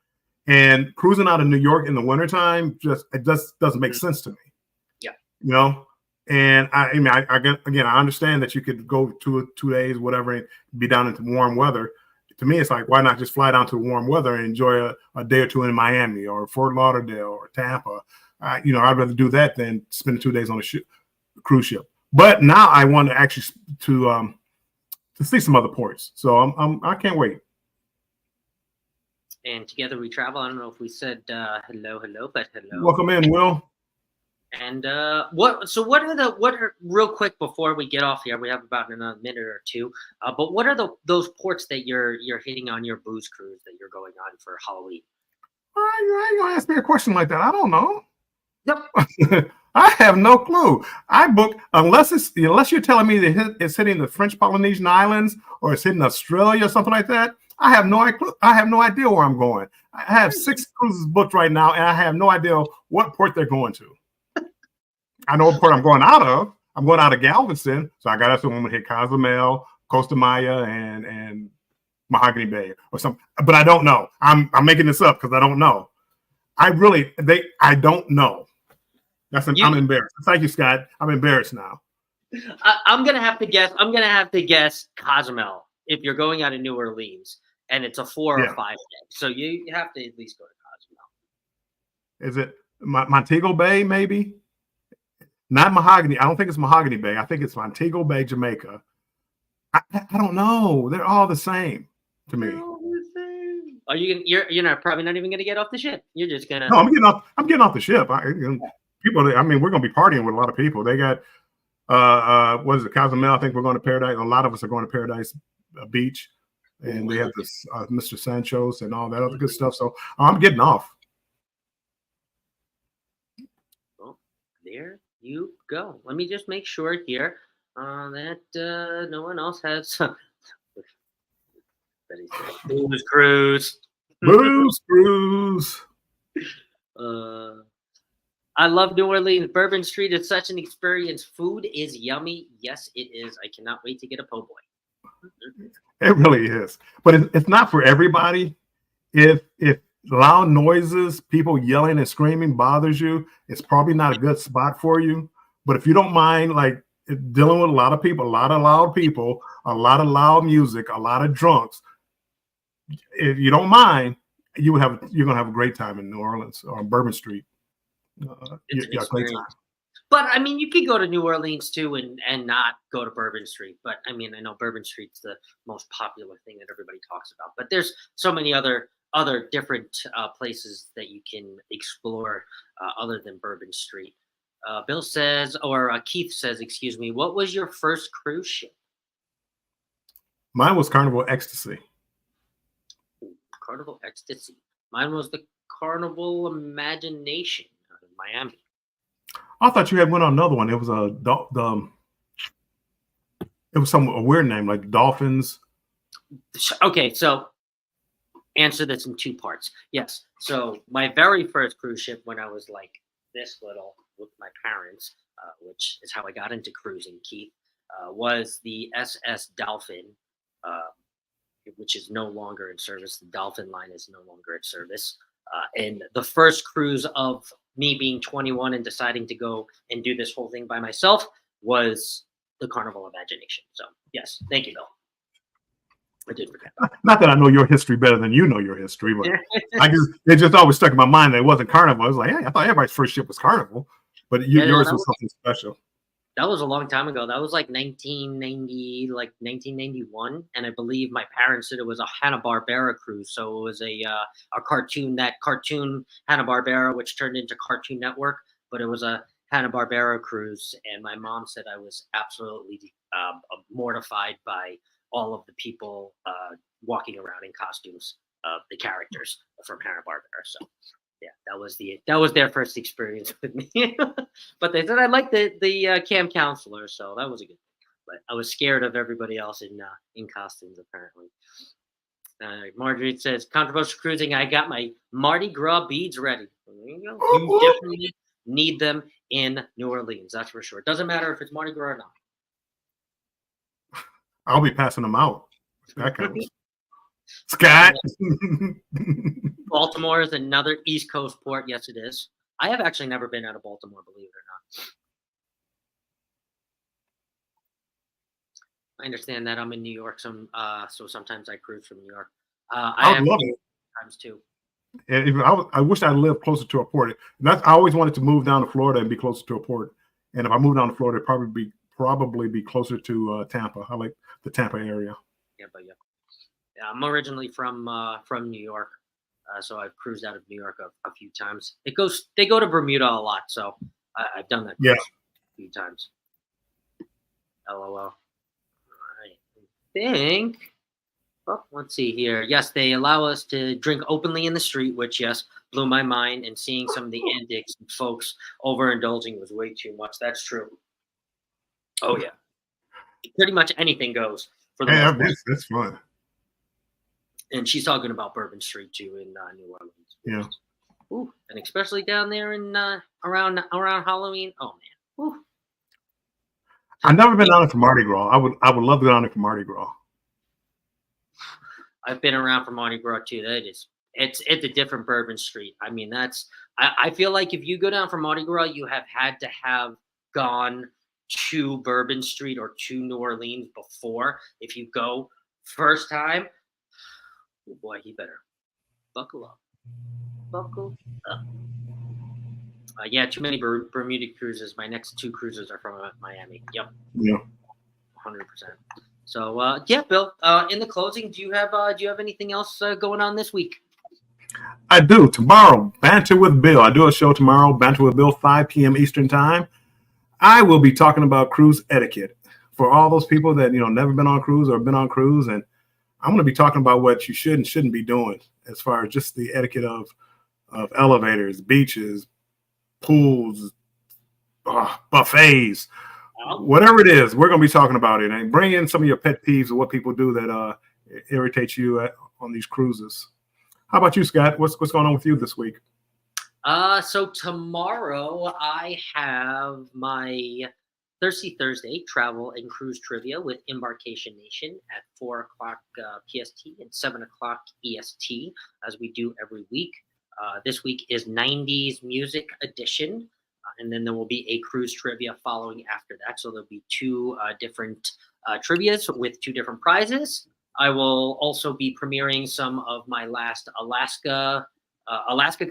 and cruising out of New York in the wintertime it just doesn't make sense to me. Yeah. You know, and I understand that you could go 2 days, whatever, and be down into warm weather. To me, it's like, why not just fly down to warm weather and enjoy a day or two in Miami or Fort Lauderdale or Tampa? I'd rather do that than spend 2 days on a cruise ship. But now I want to actually to see some other ports. So I can't wait. And together we travel. I don't know if we said hello, but hello. Welcome in, Will. And what are real quick before we get off here? We have about another minute or two. But what are those ports that you're hitting on your booze cruise that you're going on for Halloween? You ain't gonna ask me a question like that. I don't know. Yep. I have no clue. I book unless you're telling me that it's hitting the French Polynesian Islands or it's hitting Australia or something like that. I have no idea where I'm going. I have 6 cruises booked right now, and I have no idea what port they're going to. I know what port I'm going out of. I'm going out of Galveston, so I got to assume I'm going to hit Cozumel, Costa Maya, and Mahogany Bay or something. But I don't know. I'm making this up because I don't know. I don't know. I'm embarrassed. Thank you, Scott. I'm embarrassed now. I'm gonna have to guess. I'm gonna have to guess Cozumel if you're going out of New Orleans, and it's a 4 or 5 day. So you have to at least go to Cozumel. Is it Montego Bay? Maybe not Mahogany. I don't think it's Mahogany Bay. I think it's Montego Bay, Jamaica. I don't know. They're all the same to me. Are you? You're not probably not even gonna get off the ship. You're just gonna. No, I'm getting off the ship. People, we're going to be partying with a lot of people. They got, what is it, Cozumel? I think we're going to Paradise. A lot of us are going to Paradise Beach, and we have this Mr. Sancho's and all that other good stuff. So I'm getting off. Well, there you go. Let me just make sure here that no one else has. Booze cruise. Booze cruise. I love New Orleans. Bourbon Street is such an experience. Food is yummy. Yes, it is. I cannot wait to get a po' boy. It really is. But it's not for everybody. If loud noises, people yelling and screaming bothers you, it's probably not a good spot for you. But if you don't mind, like, dealing with a lot of people, a lot of loud people, a lot of loud music, a lot of drunks. If you don't mind, you're gonna have a great time in New Orleans or on Bourbon Street. It's Yeah, great time. But I mean, you could go to New Orleans too and not go to Bourbon Street. But I mean, I know Bourbon Street's the most popular thing that everybody talks about. But there's so many other different places that you can explore other than Bourbon Street. Bill says, or Keith says, excuse me, what was your first cruise ship? Mine was Carnival Ecstasy. Carnival Ecstasy. Mine was the Carnival Imagination in Miami. I thought you had went on another one. It was it was a weird name like Dolphins. Okay, so answer this in two parts. Yes. So my very first cruise ship when I was like this little with my parents, which is how I got into cruising, Keith, was the SS Dolphin, which is no longer in service. The Dolphin line is no longer in service. And the first cruise of me being 21 and deciding to go and do this whole thing by myself was the Carnival Imagination. So yes, thank you, Bill. I did forget. Not that I know your history better than you know your history, but it just always stuck in my mind that it wasn't Carnival. I was like, hey, I thought everybody's first ship was Carnival, but yours was something special. That was a long time ago. That was like 1990, like 1991, and I believe my parents said it was a Hanna-Barbera cruise. So it was a cartoon Hanna-Barbera, which turned into Cartoon Network, but it was a Hanna-Barbera cruise, and my mom said I was absolutely mortified by all of the people walking around in costumes of the characters from Hanna-Barbera. So yeah, that was their first experience with me. But they said I liked the camp counselor, so that was a good thing. But I was scared of everybody else in costumes apparently. Marjorie says, controversial cruising. I got my Mardi Gras beads ready. There you go. You definitely need them in New Orleans. That's for sure. It doesn't matter if it's Mardi Gras or not. I'll be passing them out. That counts. Scott. Baltimore is another East Coast port. Yes, it is. I have actually never been out of Baltimore, believe it or not. I understand that I'm in New York, so sometimes I cruise from New York. I would love it. Times too. And I wish I lived closer to a port. I always wanted to move down to Florida and be closer to a port. And if I moved down to Florida, it'd probably be closer to Tampa. I like the Tampa area. Yeah, I'm originally from New York, so I've cruised out of New York a few times. They go to Bermuda a lot, so I've done that a few times. LOL. All right, I think. Oh, let's see here. Yes, they allow us to drink openly in the street, which, yes, blew my mind. And seeing some of the antics and folks overindulging was way too much. That's true. Oh, yeah. Pretty much anything goes for the most part. That's fun. And she's talking about Bourbon Street, too, in New Orleans. Yeah. Ooh, and especially down there in around Halloween. Oh, man. Ooh. I've never been down there for Mardi Gras. I would love to go down there for Mardi Gras. I've been around for Mardi Gras too. It's a different Bourbon Street. I mean, I feel like if you go down for Mardi Gras, you have had to have gone to Bourbon Street or to New Orleans before. If you go first time, oh boy, he better buckle up. Buckle up. Yeah, too many Bermuda cruises. My next 2 cruises are from Miami. Yep. Yeah. 100%. So yeah, Bill. In the closing, do you have anything else going on this week? I do. Tomorrow, Banter with Bill. I do a show tomorrow, Banter with Bill, 5 p.m. Eastern time. I will be talking about cruise etiquette for all those people that never been on cruise or been on cruise, and I'm going to be talking about what you should and shouldn't be doing as far as just the etiquette of elevators, beaches, pools, buffets. Whatever it is, we're going to be talking about it and bring in some of your pet peeves of what people do that irritates you on these cruises. How about you, Scott? What's going on with you this week? So tomorrow I have my Thirsty Thursday travel and cruise trivia with Embarkation Nation at 4 o'clock PST and 7 o'clock EST, as we do every week. This week is 90s Music Edition. and then there will be a cruise trivia following after that. So there'll be two different trivias with two different prizes. I will also be premiering some of my last Alaska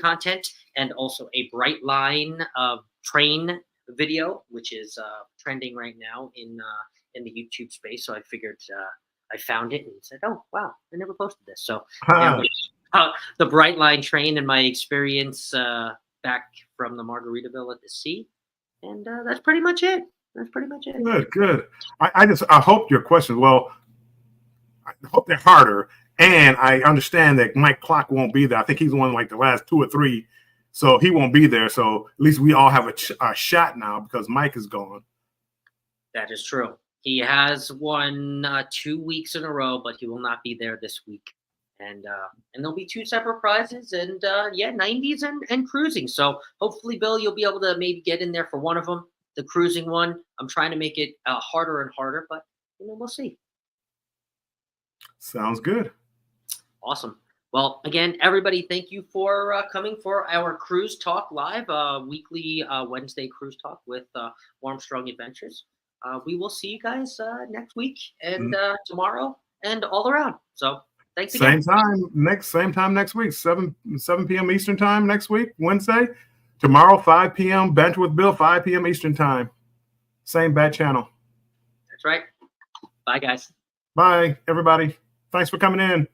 content, and also a Brightline train video, which is trending right now in the YouTube space. So I figured I found it and said, "Oh wow, I never posted this." So the Brightline train and my experience back from the Margaritaville at the sea, and that's pretty much it. Good. I hope your question. Well, I hope they're harder, and I understand that Mike Clock won't be there. I think he's won like the last 2 or 3, so he won't be there. So at least we all have a shot now because Mike is gone. That is true. He has won 2 weeks in a row, but he will not be there this week. And there'll be 2 separate prizes, and 90s and cruising. So hopefully, Bill, you'll be able to maybe get in there for one of them. The cruising one, I'm trying to make it harder and harder, but we'll see. Sounds good. Awesome. Well, again, everybody, thank you for coming for our Cruise Talk Live, weekly Wednesday Cruise Talk with Armstrong Adventures. We will see you guys next week and tomorrow and all around. So thanks again. Same time next week, 7 p.m. Eastern time next week, Wednesday. Tomorrow, 5 p.m. Banter with Bill, 5 p.m. Eastern time. Same bad channel. That's right. Bye, guys. Bye, everybody. Thanks for coming in.